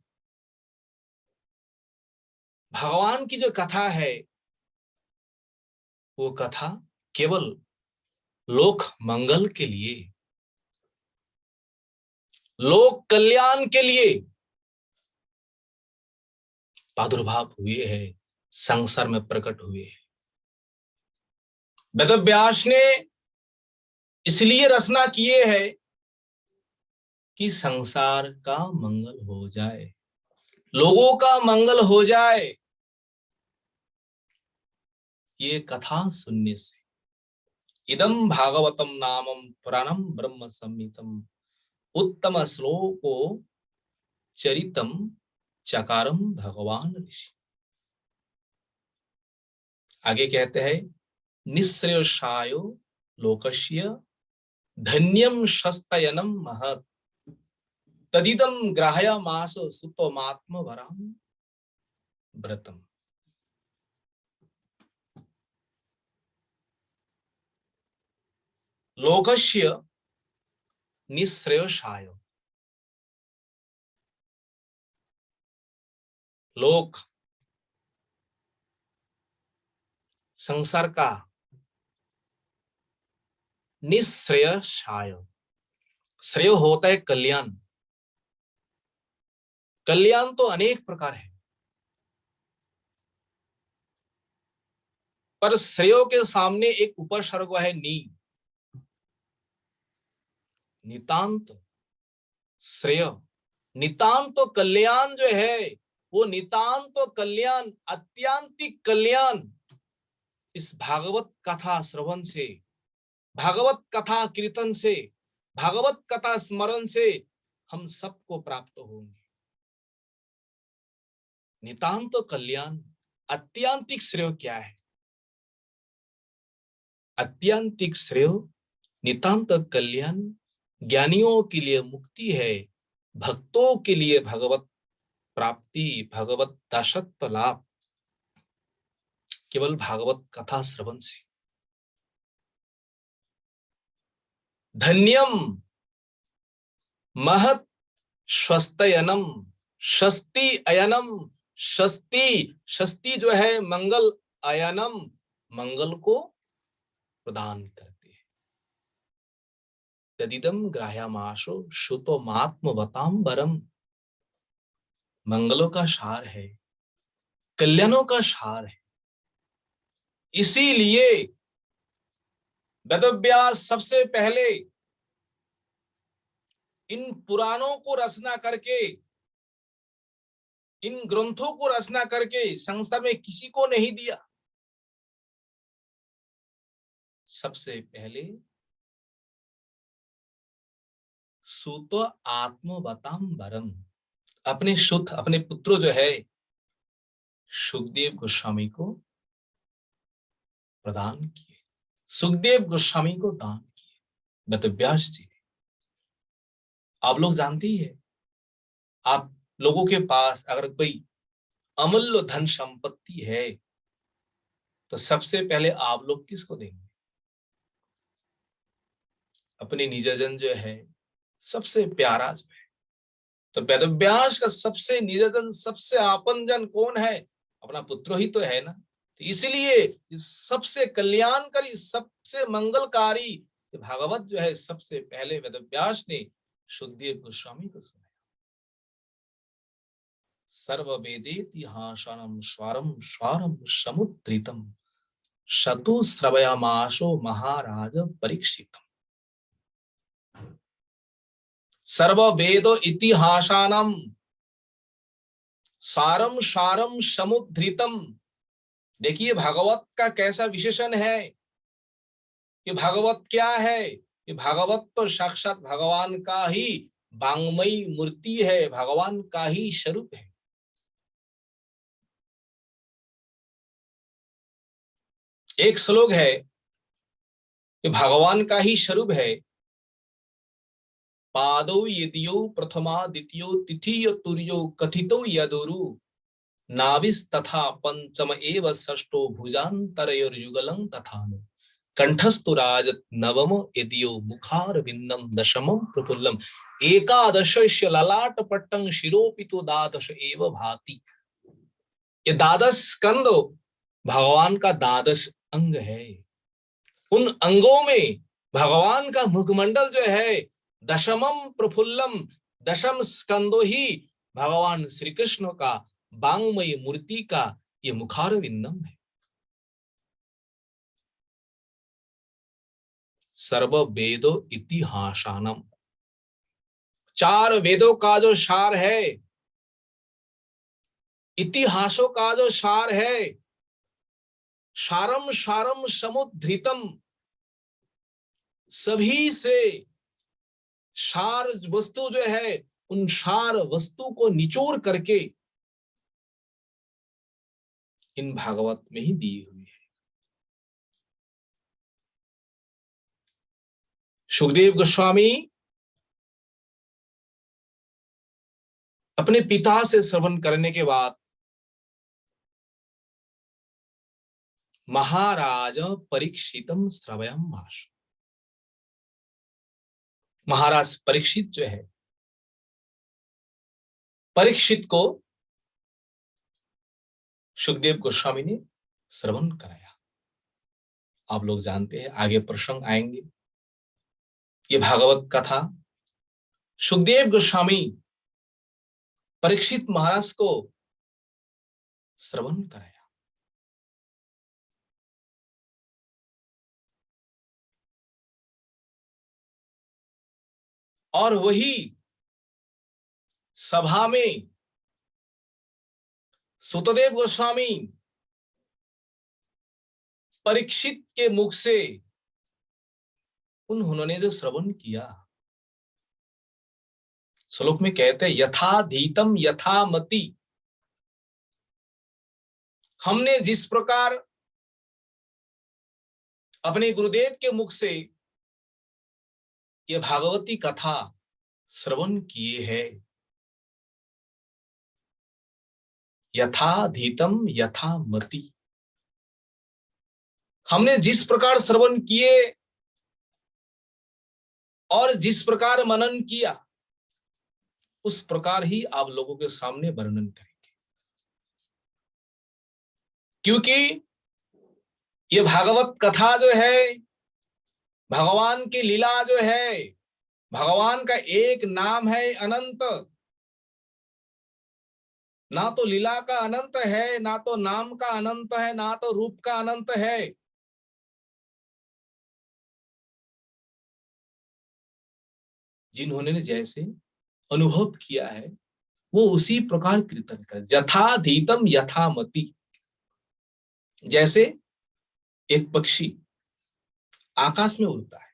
भगवान की जो कथा है, वो कथा केवल लोक मंगल के लिए, लोक कल्याण के लिए प्रादुर्भाव हुए हैं, संसार में प्रकट हुए हैं। वेदव्यास ने इसलिए रचना किए हैं कि संसार का मंगल हो जाए, लोगों का मंगल हो जाए। ये कथा सुनने से इदम भागवतम नामम पुराणम ब्रह्म संहितम उत्तम श्लोको चरितम चकारम भगवान ऋषि। आगे कहते हैं निःश्रेयसायो लोकस्य धन्यम शस्तयनम महत् तदिदम ग्राह्यमास सुतमात्म वराम व्रतम। लोकस्य निःश्रेयसाय, लोक संसार का, निःश्रेयसाय, श्रेय होता है कल्याण। कल्याण तो अनेक प्रकार है, पर श्रेय के सामने एक उपसर्ग है नी। नितांत श्रेय, नितांत कल्याण जो है, वो नितांत कल्याण, अत्यांतिक कल्याण इस भागवत कथा श्रवण से, भागवत कथा कीर्तन से, भागवत कथा स्मरण से हम सबको प्राप्त होंगे। नितांत कल्याण, अत्यांतिक श्रेय क्या है? अत्यांतिक श्रेय, नितांत कल्याण ज्ञानियों के लिए मुक्ति है, भक्तों के लिए भगवत प्राप्ति, भगवत दासत्व लाभ केवल भागवत कथा श्रवण से। धन्यम महत स्वस्तयनम, शस्ति अयनम, शस्ति, शस्ति जो है मंगल, अयनम मंगल को प्रदान करते हैं। तदिदम ग्राह्यमाशो श्रुतो मात्मवताम वरम। मंगलों का सार है, कल्याणों का सार है। इसीलिए वेदव्यास सबसे पहले इन पुराणों को रचना करके, इन ग्रंथों को रचना करके संसार में किसी को नहीं दिया। सबसे पहले सुत आत्मवताम वरम, अपने शुद्ध अपने पुत्र जो है सुखदेव गोस्वामी को प्रदान किए, सुखदेव गोस्वामी को दान किए वेदव्यास जी। आप लोग जानते ही है, आप लोगों के पास अगर कोई अमूल्य धन संपत्ति है तो सबसे पहले आप लोग किसको देंगे? अपने निजजन जो है, सबसे प्यारा जो है। तो वेदव्यास का सबसे निजजन, सबसे आपनजन कौन है? अपना पुत्र ही तो है ना। तो इसलिए सबसे कल्याणकारी, सबसे मंगलकारी भागवत जो है सबसे पहले वेदव्यास ने सुखदेव गोस्वामी को सुनाया। सर्ववेदेतिहासनम स्वारम स्वारम समुद्रितम शतु श्रवयामाशो महाराज परीक्षितम। सर्ववेद इतिहासानम सारम सारम समुद्रितम। देखिए भागवत का कैसा विशेषण है कि भागवत क्या है? कि भागवत तो साक्षात भगवान का ही वांग्मयी मूर्ति है, भगवान का ही स्वरूप है। एक श्लोक है कि भगवान का ही स्वरूप है। पादौ यदियो प्रथमा द्वितीयो तिथियो तुर्यो कथितो यदुरु नाभिस् तथा पंचम एव षष्ठो भुजान्तरयोर्युगलं तथानु कंठस्तु राजत् नवम यदियो मुखारविन्दं दशमं प्रफुल्लम एकादशस्य ललाट पट्टं शिरोपितो द्वादश एव भाति। ये द्वादश स्कंद भगवान का द्वादश अंग है। उन अंगों में भगवान का मुखमंडल जो है दशमम प्रफुल्लम, दशम स्कंदो ही भगवान श्री कृष्ण का वांग्मयी मूर्ति का ये मुखारविंदम है। सर्व वेदो इतिहासानम, चार वेदों का जो सार है, इतिहासों का जो सार है, सारम सारम समुद्रितम, सभी से सार वस्तु जो है उन सार वस्तु को निचोड़ करके इन भागवत में ही दी हुई है। सुखदेव गोस्वामी अपने पिता से श्रवण करने के बाद महाराज परीक्षितम श्रवयम भाष, महाराज परीक्षित जो है, परीक्षित को सुखदेव गोस्वामी ने श्रवण कराया। आप लोग जानते हैं, आगे प्रसंग आएंगे। ये भागवत कथा सुखदेव गोस्वामी परीक्षित महाराज को श्रवण कराया। और वही सभा में सुतदेव गोस्वामी परीक्षित के मुख से उन्होंने जो श्रवण किया, श्लोक में कहते हैं यथाधीतम यथामति, हमने जिस प्रकार अपने गुरुदेव के मुख से ये भागवती कथा श्रवण किए हैं, यथाधीतम यथामति, हमने जिस प्रकार श्रवण किए और जिस प्रकार मनन किया उस प्रकार ही आप लोगों के सामने वर्णन करेंगे। क्योंकि ये भागवत कथा जो है, भगवान की लीला जो है, भगवान का एक नाम है अनंत। ना तो लीला का अनंत है, ना तो नाम का अनंत है, ना तो रूप का अनंत है। जिन्होंने जैसे अनुभव किया है वो उसी प्रकार कीर्तन करे। यथाधीतम यथामति। जैसे एक पक्षी आकाश में उड़ता है,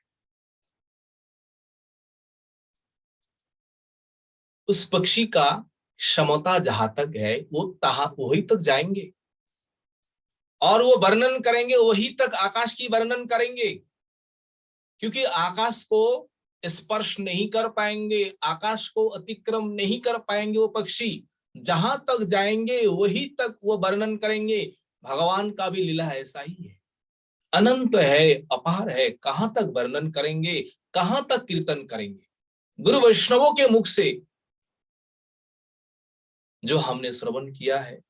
उस पक्षी का क्षमता जहां तक है वो तहा वही तक जाएंगे और वो वर्णन करेंगे, वही तक आकाश की वर्णन करेंगे। क्योंकि आकाश को स्पर्श नहीं कर पाएंगे, आकाश को अतिक्रम नहीं कर पाएंगे वो पक्षी। जहां तक जाएंगे वही तक वो वर्णन करेंगे। भगवान का भी लीला ऐसा ही है, अनंत है, अपार है। कहां तक वर्णन करेंगे, कहां तक कीर्तन करेंगे। गुरु वैष्णवों के मुख से जो हमने श्रवण किया है,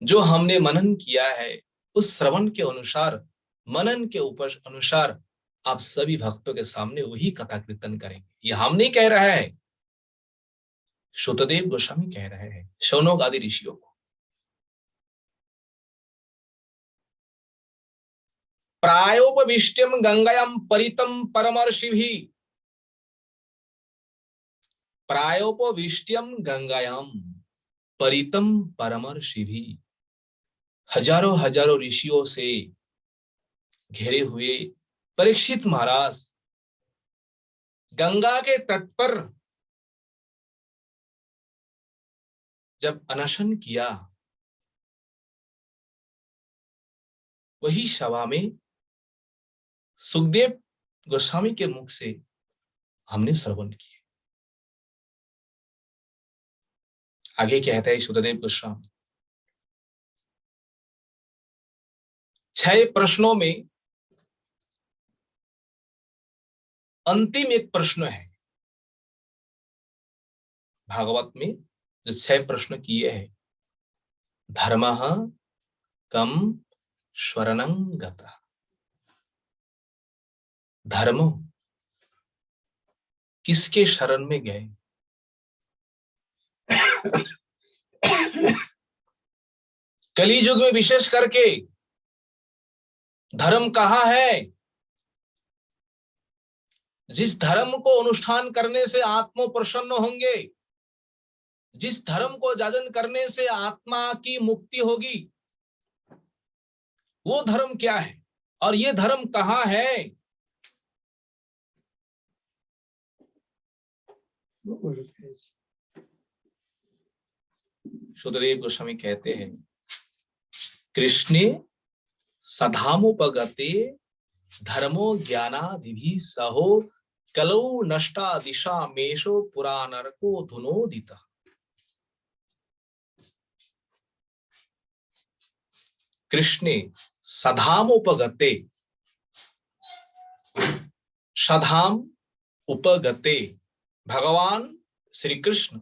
जो हमने मनन किया है, उस श्रवण के अनुसार, मनन के ऊपर अनुसार आप सभी भक्तों के सामने वही कथा कीर्तन करेंगे। ये हम नहीं कह रहा है, शुतदेव गोस्वामी कह रहे हैं शौनक आदि ऋषियों को। प्रायोपविष्टम गंगायाम परितम परमर्षिभिः। प्रायोपविष्टम गंगायाम परितम परमर्षिभिः। हजारों हजारों ऋषियों से घेरे हुए परीक्षित महाराज गंगा के तट पर जब अनशन किया, वही सभा में सुखदेव गोस्वामी के मुख से हमने श्रवण किए। आगे कहते हैं सुखदेव गोस्वामी, 6 प्रश्नों में अंतिम एक प्रश्न है भागवत में, जो 6 प्रश्न किए हैं। धर्मः कम शरणं गतः। धर्म किसके शरण में गए। कलियुग में विशेष करके धर्म कहाँ है। जिस धर्म को अनुष्ठान करने से आत्मा प्रसन्न होंगे, जिस धर्म को जाजन करने से आत्मा की मुक्ति होगी, वो धर्म क्या है और ये धर्म कहाँ है। शुद्धदेव गोस्वामी कहते हैं, कृष्णे सधामुपगते धर्मो ज्ञानादिभिः सहो कलौ नष्टा दिशा मेषो पुरानरको धुनोदितः। कृष्णे सधाम उपगते, सधाम उपगते, भगवान श्री कृष्ण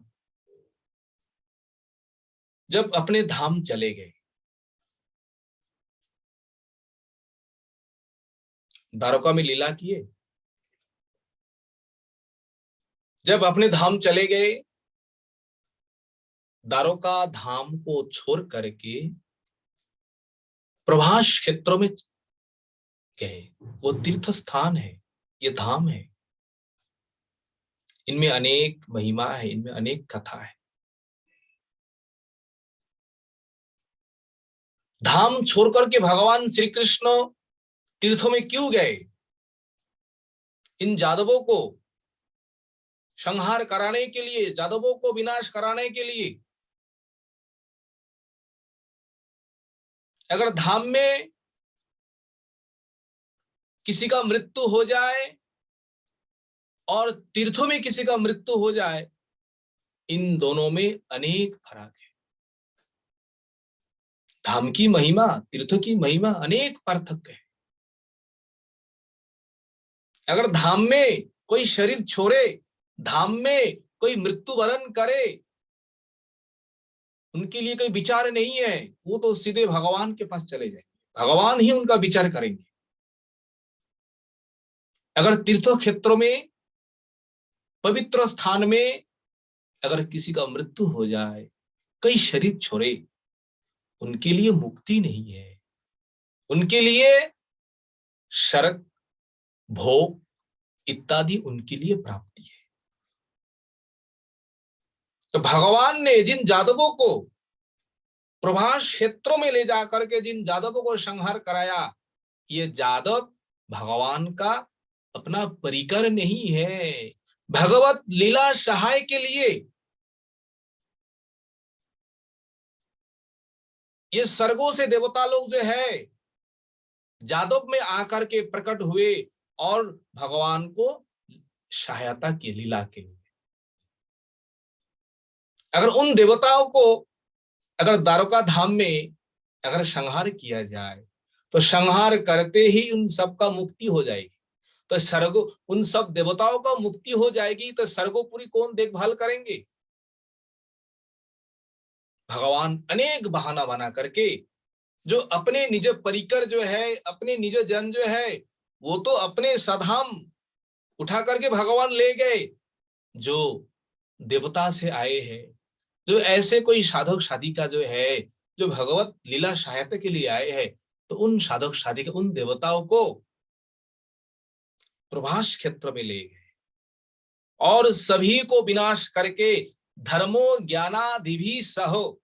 जब अपने धाम चले गए, द्वारका में लीला किए, जब अपने धाम चले गए, द्वारका धाम को छोड़ करके प्रभास क्षेत्रों में गए। वो तीर्थ स्थान है, ये धाम है, इनमें अनेक महिमा है, इनमें अनेक कथा है। धाम छोड़ करके भगवान श्री कृष्ण तीर्थों में क्यों गए। इन जादवों को संहार कराने के लिए, जादवों को विनाश कराने के लिए। अगर धाम में किसी का मृत्यु हो जाए और तीर्थों में किसी का मृत्यु हो जाए, इन दोनों में अनेक फर्क है। धाम की महिमा, तीर्थों की महिमा अनेक पार्थक्य है। अगर धाम में कोई शरीर छोड़े, धाम में कोई मृत्यु वरण करे, उनके लिए कोई विचार नहीं है, वो तो सीधे भगवान के पास चले जाएंगे, भगवान ही उनका विचार करेंगे। अगर तीर्थों क्षेत्रों में, पवित्र स्थान में अगर किसी का मृत्यु हो जाए, कई शरीर छोड़े, उनके लिए मुक्ति नहीं है, उनके लिए शरक, भोग इत्यादि उनके लिए प्राप्ति है। तो भगवान ने जिन जादवों को प्रभास क्षेत्रों में ले जाकर के जिन जादवों को संहार कराया, ये जादव भगवान का अपना परिकर नहीं है, भगवत लीला सहाय के लिए ये स्वर्गों से देवता लोग जो है जादव में आकर के प्रकट हुए और भगवान को सहायता की, लीला के लिए। अगर उन देवताओं को अगर द्वारका धाम में अगर संहार किया जाए तो संहार करते ही उन सब का मुक्ति हो जाएगी। तो स्वर्ग, उन सब देवताओं का मुक्ति हो जाएगी तो स्वर्गोपुरी कौन देखभाल करेंगे? भगवान अनेक बहाना बना करके जो अपने निज परिकर जो है, अपने निज जन जो है, वो तो अपने सधाम उठा करके भगवान ले गए। जो देवता से आए हैं, जो ऐसे कोई साधक साधिका जो है, जो भगवत लीला सहायता के लिए आए हैं, तो उन साधक साधिका, उन देवताओं को प्रभास क्षेत्र में ले गए और सभी को विनाश करके धर्मो ज्ञानादिभि सहो,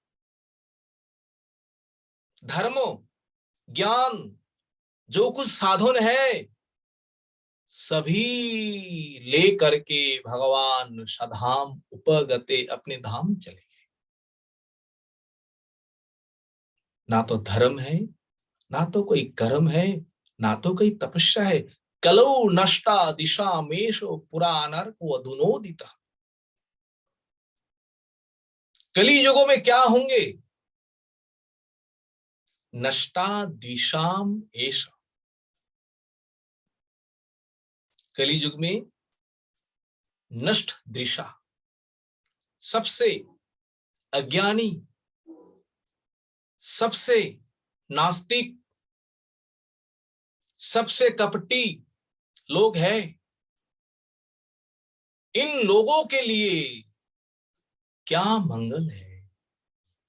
धर्मो ज्ञान जो कुछ साधन है सभी ले करके भगवान सधाम उपगते, अपने धाम चले गए। ना तो धर्म है, ना तो कोई कर्म है, ना तो कोई तपस्या है। कलौ नष्टा दिशा मेषो पुरानर्को अधुनोदिता। कली युगों में क्या होंगे? नष्टा दिशाम एष, कली युग में नष्ट दिशा, सबसे अज्ञानी, सबसे नास्तिक, सबसे कपटी लोग हैं। इन लोगों के लिए क्या मंगल है?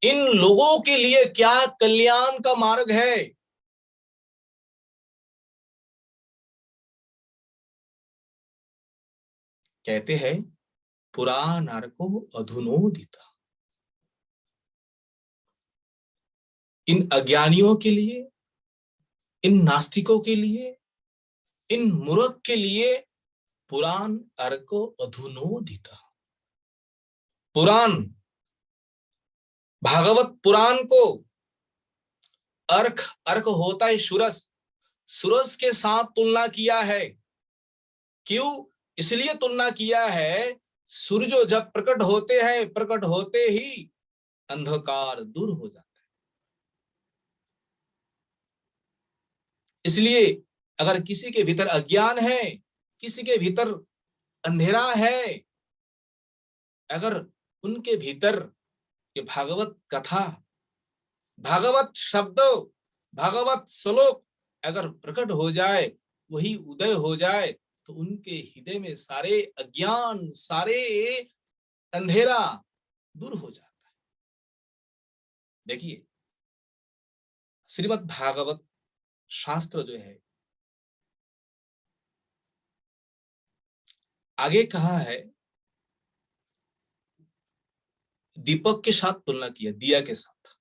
इन लोगों के लिए क्या कल्याण का मार्ग है? कहते हैं पुराणार्को अधुनोदिता। इन अज्ञानियों के लिए, इन नास्तिकों के लिए, इन मूर्ख के लिए पुराण अर्को अधुनोदिता। पुराण, भागवत पुराण को अर्क, अर्क होता है सूरज, सूरज के साथ तुलना किया है। क्यों? इसलिए तुलना किया है, सूर्य जब प्रकट होते हैं, प्रकट होते ही अंधकार दूर हो जाता है। इसलिए अगर किसी के भीतर अज्ञान है, किसी के भीतर अंधेरा है, अगर उनके भीतर ये भागवत कथा, भागवत शब्द, भागवत श्लोक अगर प्रकट हो जाए, वही उदय हो जाए, तो उनके हृदय में सारे अज्ञान, सारे अंधेरा दूर हो जाता है। देखिए श्रीमद् भागवत शास्त्र जो है, आगे कहा है दीपक के साथ तुलना किया, दिया के साथ।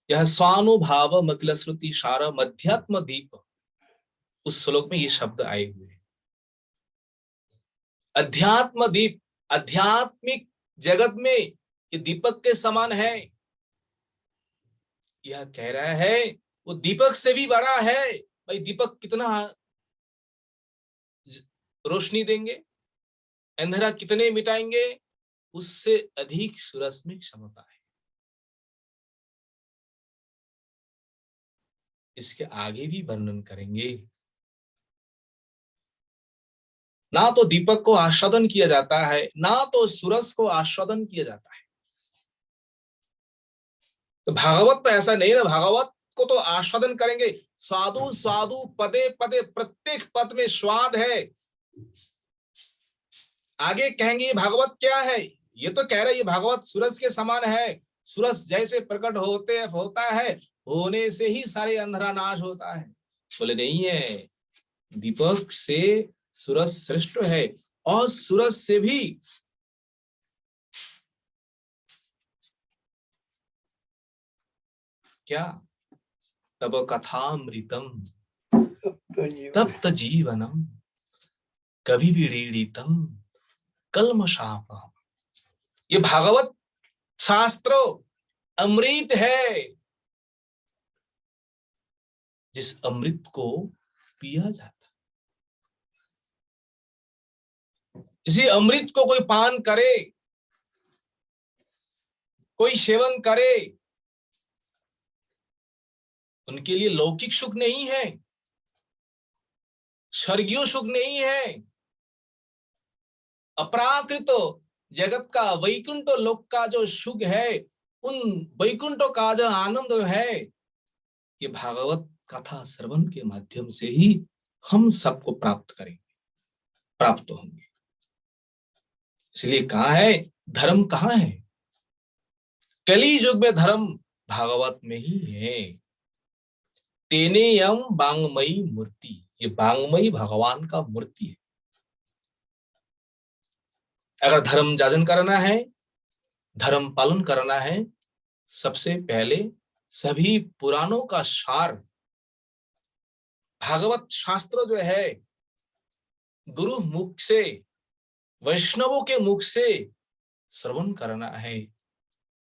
यह स्वानुभाव मकिल श्रुति सार मध्यात्म दीप, उस श्लोक में ये शब्द आए हुए हैं। अध्यात्म दीप, आध्यात्मिक जगत में ये दीपक के समान है। यह कह रहा है वो दीपक से भी बड़ा है। भाई दीपक कितना रोशनी देंगे, अंधेरा कितने मिटाएंगे, उससे अधिक सूरज में क्षमता है। इसके आगे भी वर्णन करेंगे। ना तो दीपक को आस्वादन किया जाता है, ना तो सूरज को आस्वादन किया जाता है। तो भागवत तो ऐसा नहीं ना, भागवत को तो आस्वादन करेंगे। साधु साधु पदे पदे, प्रत्येक पद में स्वाद है। आगे कहेंगे ये भागवत क्या है, ये तो कह रहे ये भागवत सूरज के समान है। सूरज जैसे प्रकट होता है, होने से ही सारे अंधेरा नाश होता है। बोले नहीं है, दीपक से सूरज श्रेष्ठ है, और सूरज से भी क्या, तब कथामृतम तप्त जीवनम कभी विरीडितम कल्मषापहम। ये भागवत शास्त्र अमृत है, जिस अमृत को पिया जाता। इसी अमृत को कोई पान करे, कोई सेवन करे, उनके लिए लौकिक सुख नहीं है, स्वर्गीय सुख नहीं है, अपराकृत जगत का वैकुंठ लोक का जो सुख है, उन वैकुंठों का जो आनंद है, ये भागवत कथा श्रवण के माध्यम से ही हम सबको प्राप्त करेंगे, प्राप्त होंगे। इसलिए कहा है धर्म कहाँ है, कली युग में धर्म भागवत में ही है। तेनेयम बांगमयी मूर्ति, ये बांगमयी भगवान का मूर्ति है। अगर धर्म जाजन करना है, धर्म पालन करना है, सबसे पहले सभी पुराणों का सार भागवत शास्त्र जो है, गुरु मुख से, वैष्णवों के मुख से श्रवण करना है,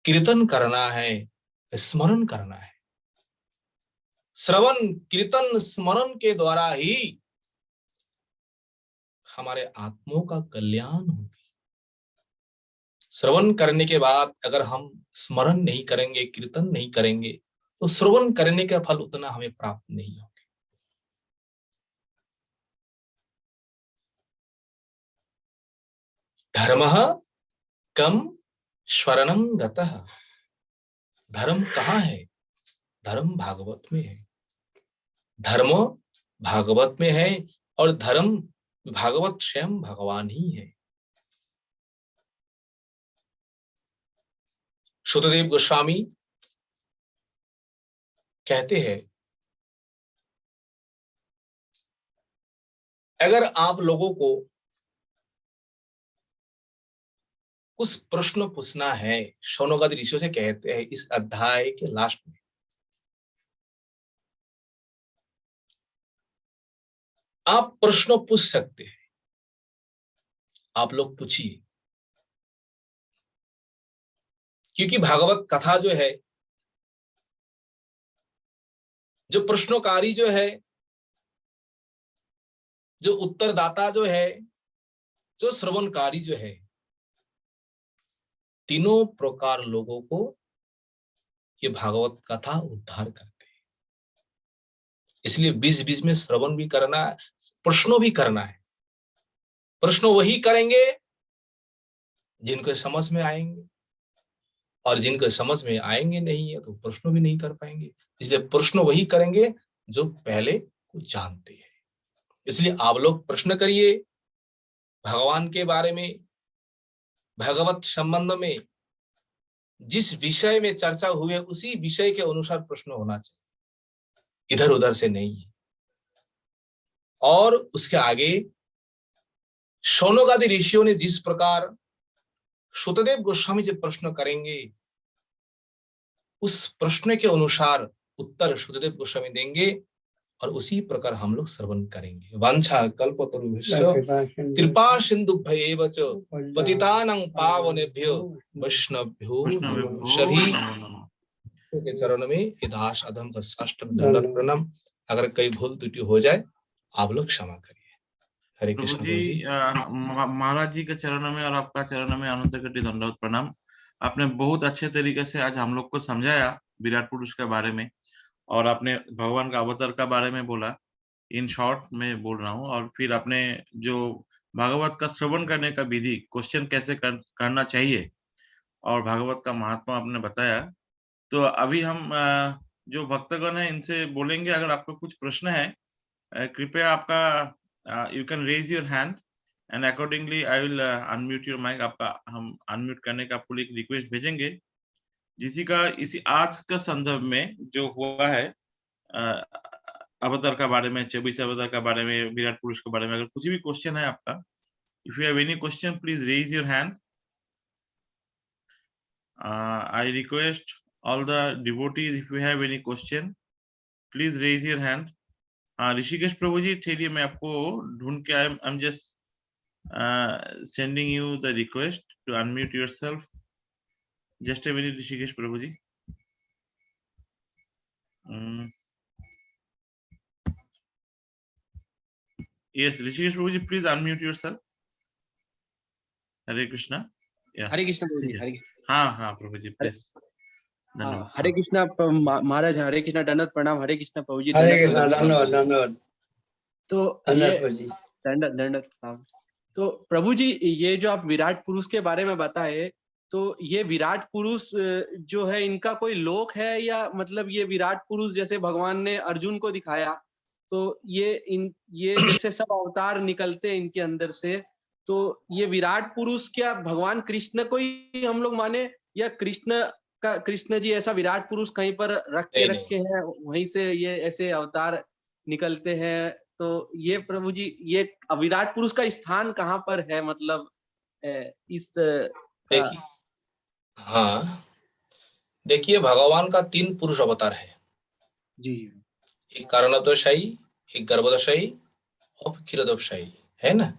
कीर्तन करना है, स्मरण करना है। श्रवण कीर्तन स्मरण के द्वारा ही हमारे आत्माओं का कल्याण होगी। श्रवण करने के बाद अगर हम स्मरण नहीं करेंगे, कीर्तन नहीं करेंगे, तो श्रवण करने का फल उतना हमें प्राप्त नहीं होगा। धर्मः कम शरणं गतः, धर्म कहाँ है, धर्म भागवत में है। धर्म भागवत में है, और धर्म भागवत स्वयं भगवान ही है। शुतदेव गोस्वामी कहते हैं, अगर आप लोगों को कुछ प्रश्न पूछना है, शौनकादि ऋषियों से कहते हैं इस अध्याय के लास्ट में, आप प्रश्न पूछ सकते हैं, आप लोग पूछिए। क्योंकि भागवत कथा जो है, जो प्रश्नकारी जो है, जो उत्तरदाता जो है, जो श्रवणकारी जो है, तीनों प्रकार लोगों को ये भागवत कथा उद्धार करते हैं। इसलिए बीच बीच में श्रवण भी करना है, प्रश्नों भी करना है। प्रश्न वही करेंगे जिनको समझ में आएंगे, और जिनको समझ में आएंगे नहीं है तो प्रश्न भी नहीं कर पाएंगे। इसलिए प्रश्न वही करेंगे जो पहले को जानते हैं। इसलिए आप लोग प्रश्न करिए भगवान के बारे में, भगवत संबंध में जिस विषय में चर्चा हुए उसी विषय के अनुसार प्रश्न होना चाहिए, इधर उधर से नहीं। और उसके आगे शौनकादि ऋषियों ने जिस प्रकार शुतदेव गोस्वामी से प्रश्न करेंगे, उस प्रश्न के अनुसार उत्तर शुतदेव गोस्वामी देंगे, और उसी प्रकार हम लोग श्रवण करेंगे। वांछा कल्पतरुभ्यश्च कृपा सिन्धुभ्यैव च पतितानां पावनेभ्यो वैष्णवेभ्यो सभी के चरणों में इदास अधम का साष्टांग दंडवत प्रणाम। अगर कहीं भूल त्रुटि हो जाए आप लोग क्षमा करिए। हरे कृष्ण जी। महाराज जी के चरणों में और आपका चरणों में अनंत कोटि दंडवत प्रणाम। आपने बहुत अच्छे तरीके से आज हम लोग को समझाया विराट पुरुष के बारे में, और आपने भगवान का अवतार का बारे में बोला। इन शॉर्ट में बोल रहा हूँ। और फिर आपने जो भागवत का श्रवण करने का विधि, क्वेश्चन कैसे करना चाहिए, और भागवत का महात्मा आपने बताया। तो अभी हम जो भक्तगण है इनसे बोलेंगे, अगर आपको कुछ प्रश्न है कृपया आपका you can raise your hand and accordingly I will unmute your mic. आपका हम अनम्यूट करने का आपको एक रिक्वेस्ट भेजेंगे। इसी आज का संदर्भ में जो हुआ है अवतार का बारे में, 24 अवतार का बारे में, विराट पुरुष के बारे में, अगर कुछ भी क्वेश्चन है आपका, if you have any question please raise your hand. I request all the devotees, if you have any question, please raise your hand. Rishikesh Prabhu ji ठहरिए, मैं आपको ढूंढ के I'm just sending you the request to unmute yourself. Just a minute, Rishikesh Prabhu ji. Yes, Rishikesh Prabhu ji, please unmute yourself. हरे कृष्णा। हरे कृष्णा प्रभु जी। हरे हाँ प्रभु जी please. हरे कृष्णा महाराज, हरे कृष्णा, दंडवत प्रणाम। हरे कृष्णा प्रभु जी, धन्यवाद। तो दंडवत प्रणाम। तो प्रभु जी, ये जो आप विराट पुरुष के बारे में बताए, तो ये विराट पुरुष जो है इनका कोई लोक है, या मतलब ये विराट पुरुष जैसे भगवान ने अर्जुन को दिखाया, तो ये जैसे सब अवतार निकलते हैं इनके अंदर से, तो ये विराट पुरुष क्या भगवान कृष्ण को ही हम लोग माने, या कृष्ण जी ऐसा विराट पुरुष कहीं पर रखे हैं, वहीं से ये ऐसे अवतार निकलते हैं? तो ये प्रभु जी, ये विराट पुरुष का स्थान कहाँ पर है, मतलब इस देखिए, हाँ देखिए, भगवान का 3 पुरुष अवतार है जी। एक कारणोदयशाही, एक गर्भोदयशाही और क्षीरोदयशाही, है ना।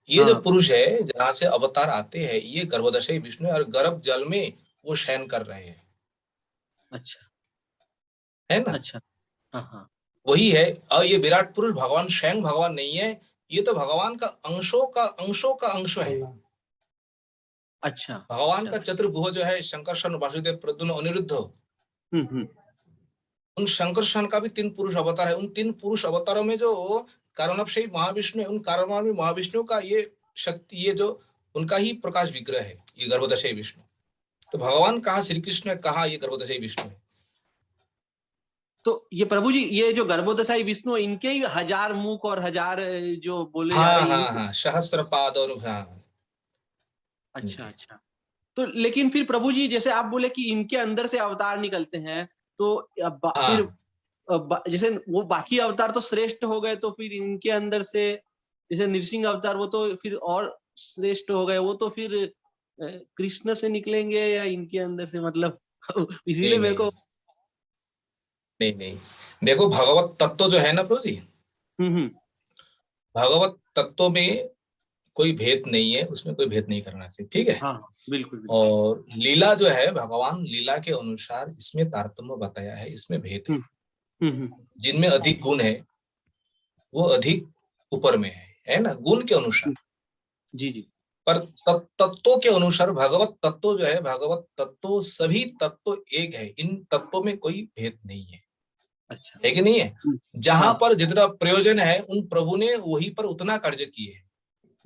ये जो पुरुष है जहाँ से अवतार आते हैं, ये गर्भोदयशाही विष्णु है, और गर्भ जल में वो शयन कर रहे हैं। अच्छा, है ना। अच्छा, हाँ वही है। और ये विराट पुरुष भगवान स्वयं भगवान नहीं है, ये तो भगवान का अंशों का अंश है। अच्छा, भगवान का चतुर्भुज जो है, शंकरषण, वासुदेव, प्रद्युम्न, अनिरुद्ध, उन शंकरषण का भी 3 पुरुष अवतार है। उन 3 पुरुष अवतारों में जो कारणोदयशाही महाविष्णु है, उन कारणोदयशाही महाविष्णु का ये शक्ति, ये जो उनका ही प्रकाश विग्रह है, ये गर्भोदयशाही विष्णु। तो भगवान कहाँ श्री कृष्ण है, कहाँ ये गर्भोदयशाही विष्णु है। तो ये प्रभु जी, ये जो गर्भोदयशाही विष्णु, इनके ही 1000 मुख और 1000 जो बोले जा रहे हैं। हाँ, सहस्त्रपाद और अच्छा। तो लेकिन फिर प्रभु जी, जैसे आप बोले कि इनके अंदर से अवतार निकलते हैं, तो फिर जैसे वो बाकी अवतार तो श्रेष्ठ हो गए, तो फिर इनके अंदर से जैसे नृसिंह अवतार, वो तो फिर और श्रेष्ठ हो गए, वो तो फिर कृष्ण से निकलेंगे या इनके अंदर से, मतलब इसीलिए मेरे को नहीं। देखो, भगवत तत्व जो है ना प्रभु जी, भगवत तत्व में कोई भेद नहीं है, उसमें कोई भेद नहीं करना चाहिए, ठीक है। हाँ, बिल्कुल। और लीला जो है, भगवान लीला के अनुसार इसमें तारतम्य बताया है, इसमें भेद है। जिनमें अधिक गुण है वो अधिक ऊपर में है ना, गुण के अनुसार। जी। पर तत्वों के अनुसार भगवत तत्व जो है, भगवत तत्व सभी तत्व एक है, इन तत्वों में कोई भेद नहीं है। अच्छा, है कि नहीं है। जहां पर जितना प्रयोजन है, उन प्रभु ने वही पर उतना कार्य किए हैं।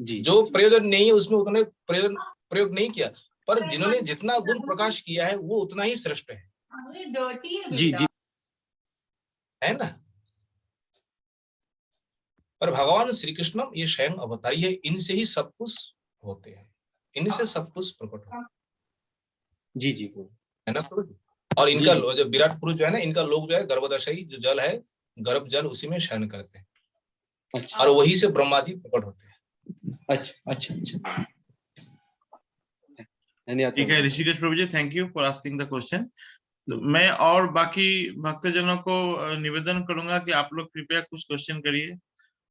जो प्रयोजन नहीं है उसमें उतने प्रयोग नहीं किया, पर जिन्होंने जितना गुण प्रकाश किया है वो उतना ही श्रेष्ठ है। जी, है ना। पर भगवान श्री कृष्ण ये स्वयं अवतारी है, इनसे ही सब कुछ होते हैं, इन्हीं से सब कुछ प्रकट होता है। जी, है ना। और इनका जो विराट पुरुष जो है ना, इनका लोग जो है गर्भोदयशाही जो जल है, गर्भ जल, उसी में शयन करते हैं। अच्छा। और वही से ब्रह्मा जी प्रकट होते हैं। अच्छा। ठीक है Rishikesh Prabhu ji, thank you for asking the question. तो मैं और बाकी भक्तजनों को निवेदन करूंगा कि आप लोग कृपया कुछ क्वेश्चन करिए।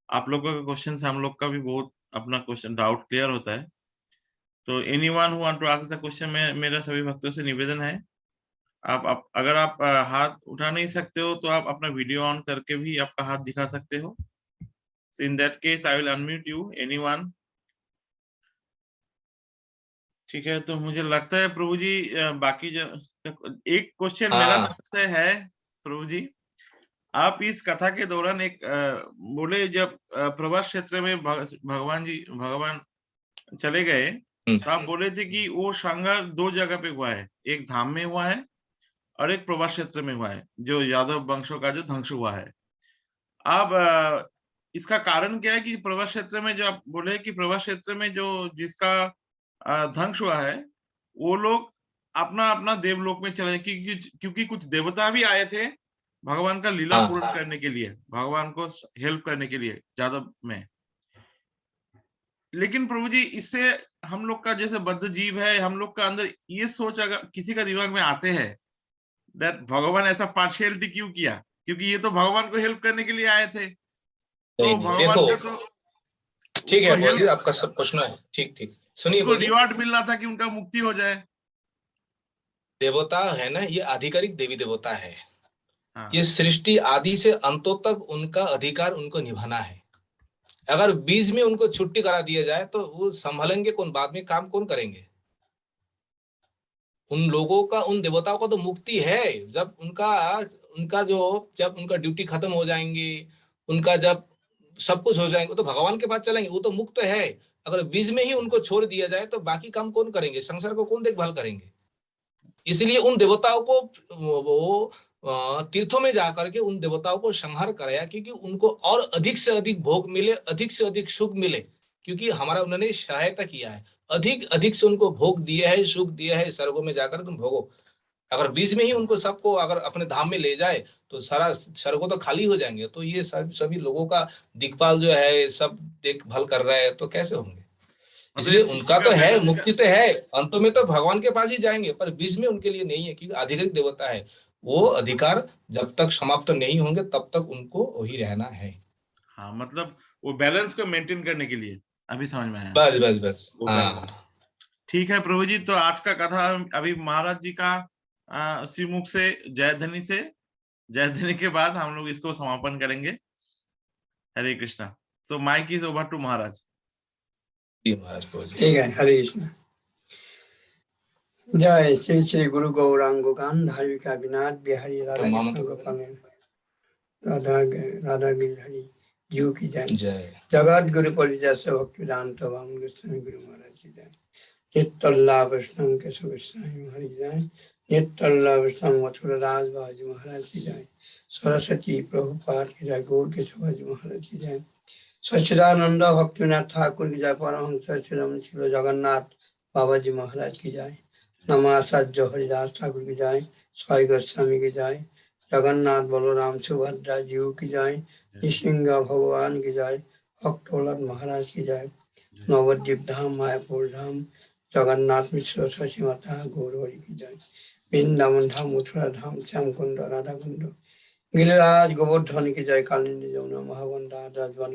आप लोगों का क्वेश्चन से हम लोग का भी बहुत अपना क्वेश्चन डाउट क्लियर होता है। तो anyone who want to ask the question, मेरा सभी भक्तों से निवेदन है, आप अगर आप हाथ उठा नहीं सकते हो तो आप अपना वीडियो ऑन करके भी आपका हाथ दिखा सकते हो। So in that case I will unmute you, anyone। ठीक है, तो मुझे लगता है प्रभु जी बाकी एक क्वेश्चन मेरा तरफ से है प्रभु जी। आप इस कथा के दौरान एक बोले, जब प्रवास क्षेत्र में भगवान चले गए, तो आप बोले थे कि वो श्रृंगार 2 जगह पे हुआ है, एक धाम में हुआ है और एक प्रभास क्षेत्र में हुआ है, जो यादव वंशों का जो ध्वंस हुआ है। अब इसका कारण क्या है कि प्रभास क्षेत्र में जो आप बोले कि प्रभास क्षेत्र में जो जिसका ध्वंस हुआ है, वो लोग अपना अपना देवलोक में चले, क्योंकि कुछ देवता भी आए थे भगवान का लीला हाँ, पूर्ण करने के लिए, भगवान को हेल्प करने के लिए यादव में। लेकिन प्रभु जी, इससे हम लोग का जैसे बद्ध जीव है, हम लोग का अंदर ये सोच अगर किसी का दिमाग में आते हैं दैट भगवान ऐसा पार्शियलिटी क्यों किया, क्योंकि ये तो भगवान को हेल्प करने के लिए आए थे, तो नहीं नहीं, भगवान देखो, का तो ठीक है उनको बाबूजी, हेल्प, आपका सब प्रश्न है, ठीक ठीक, सुनिए उनको बाबूजी। रिवॉर्ड मिल रहा था कि उनका मुक्ति हो जाए। देवता है ना, ये आधिकारिक देवी देवता है। हाँ ये सृष्टि आदि से अंतों तक उनका अधिकार उनको निभाना है। अगर बीच में उनको छुट्टी करा दिया जाए तो वो संभालेंगे कौन, बाद में काम कौन करेंगे? उन लोगों का, उन देवताओं का तो मुक्ति है जब उनका उनका जो जब उनका ड्यूटी खत्म हो जाएंगे, उनका जब सब कुछ हो जाएंगे तो भगवान के पास चलेंगे, वो तो मुक्त है। अगर बीच में ही उनको छोड़ दिया जाए तो बाकी काम कौन करेंगे, संसार को कौन देखभाल करेंगे? इसलिए उन देवताओं को वो तीर्थों में जाकर के उन देवताओं को संहार कराया, क्योंकि उनको और अधिक से अधिक भोग मिले, अधिक से अधिक सुख मिले, क्योंकि हमारा उन्होंने सहायता किया है, अधिक अधिक से उनको भोग दिया है, सुख दिया है, स्वर्गों में जाकर तुम भोगो। अगर बीच में ही उनको सबको अगर अपने धाम में ले जाए तो सारा स्वर्गों तो खाली हो जाएंगे। तो ये सभी लोगों का दिक्पाल जो है सब देखभाल कर रहा है, तो कैसे होंगे? मतलब इसलिए इस सृष्टि उनका का तो है, बैलेंस मुक्ति तो है, अंत में तो भगवान के पास ही जाएंगे, पर बीच में उनके लिए नहीं है, क्योंकि आधिकारिक देवता है। वो अधिकार जब तक समाप्त नहीं होंगे तब तक उनको वही रहना है। हाँ, मतलब वो बैलेंस को मेंटेन करने के लिए, अभी समझ में आया बस बस बस, वो हाँ। बैलेंस। ठीक है प्रभु जी, तो आज का कथा अभी महाराज जी का श्रीमुख से जयध्वनि से, जयध्वनि के बाद हम लोग इसको समापन करेंगे। हरे कृष्णा। सो माइक इज ओवर टू महाराज। जी महाराज, बोलिए। ठीक है, हरे कृष्ण। जय श्री श्री गुरु गौरांग धार्मिक विनाथ बिहारी राधा कृष्ण गोपाल राधा राधा गिरिधारी जीव की जय। जय। जगत गुरु परिजय से भक्ति वेदांत गोस्वामी गुरु महाराज की जय। नित्तल्ला वैष्णव केशव गोस्वामी महाराज की जय। नित्तल्ला वैष्णव मथुरा राज बाजू महाराज की जय। सरस्वती प्रभुपाद की जय। गौर केशव महाराज की जय। सच्चिदानंद भक्तिनाथ ठाकुर की जय। परमहंस श्री जगन्नाथ बाबा जी महाराज की जय। नमाचार्य हरिदास ठाकुर की जय। साई गोस्वामी की जय। जगन्नाथ बलराम सुभद्रा जीव की जय। नृसिंह भगवान की जय। भक्तवल्लभ महाराज की जय। नवद्वीप धाम मायापुर धाम जगन्नाथ मिश्र शशि माता गौरवरी की जय। वृंदावन धाम मथुरा धाम श्याम कुंड राधा कुंड गिरिराज गोवर्धन की जय। कालिंदी जमुना महावंदा राजवानी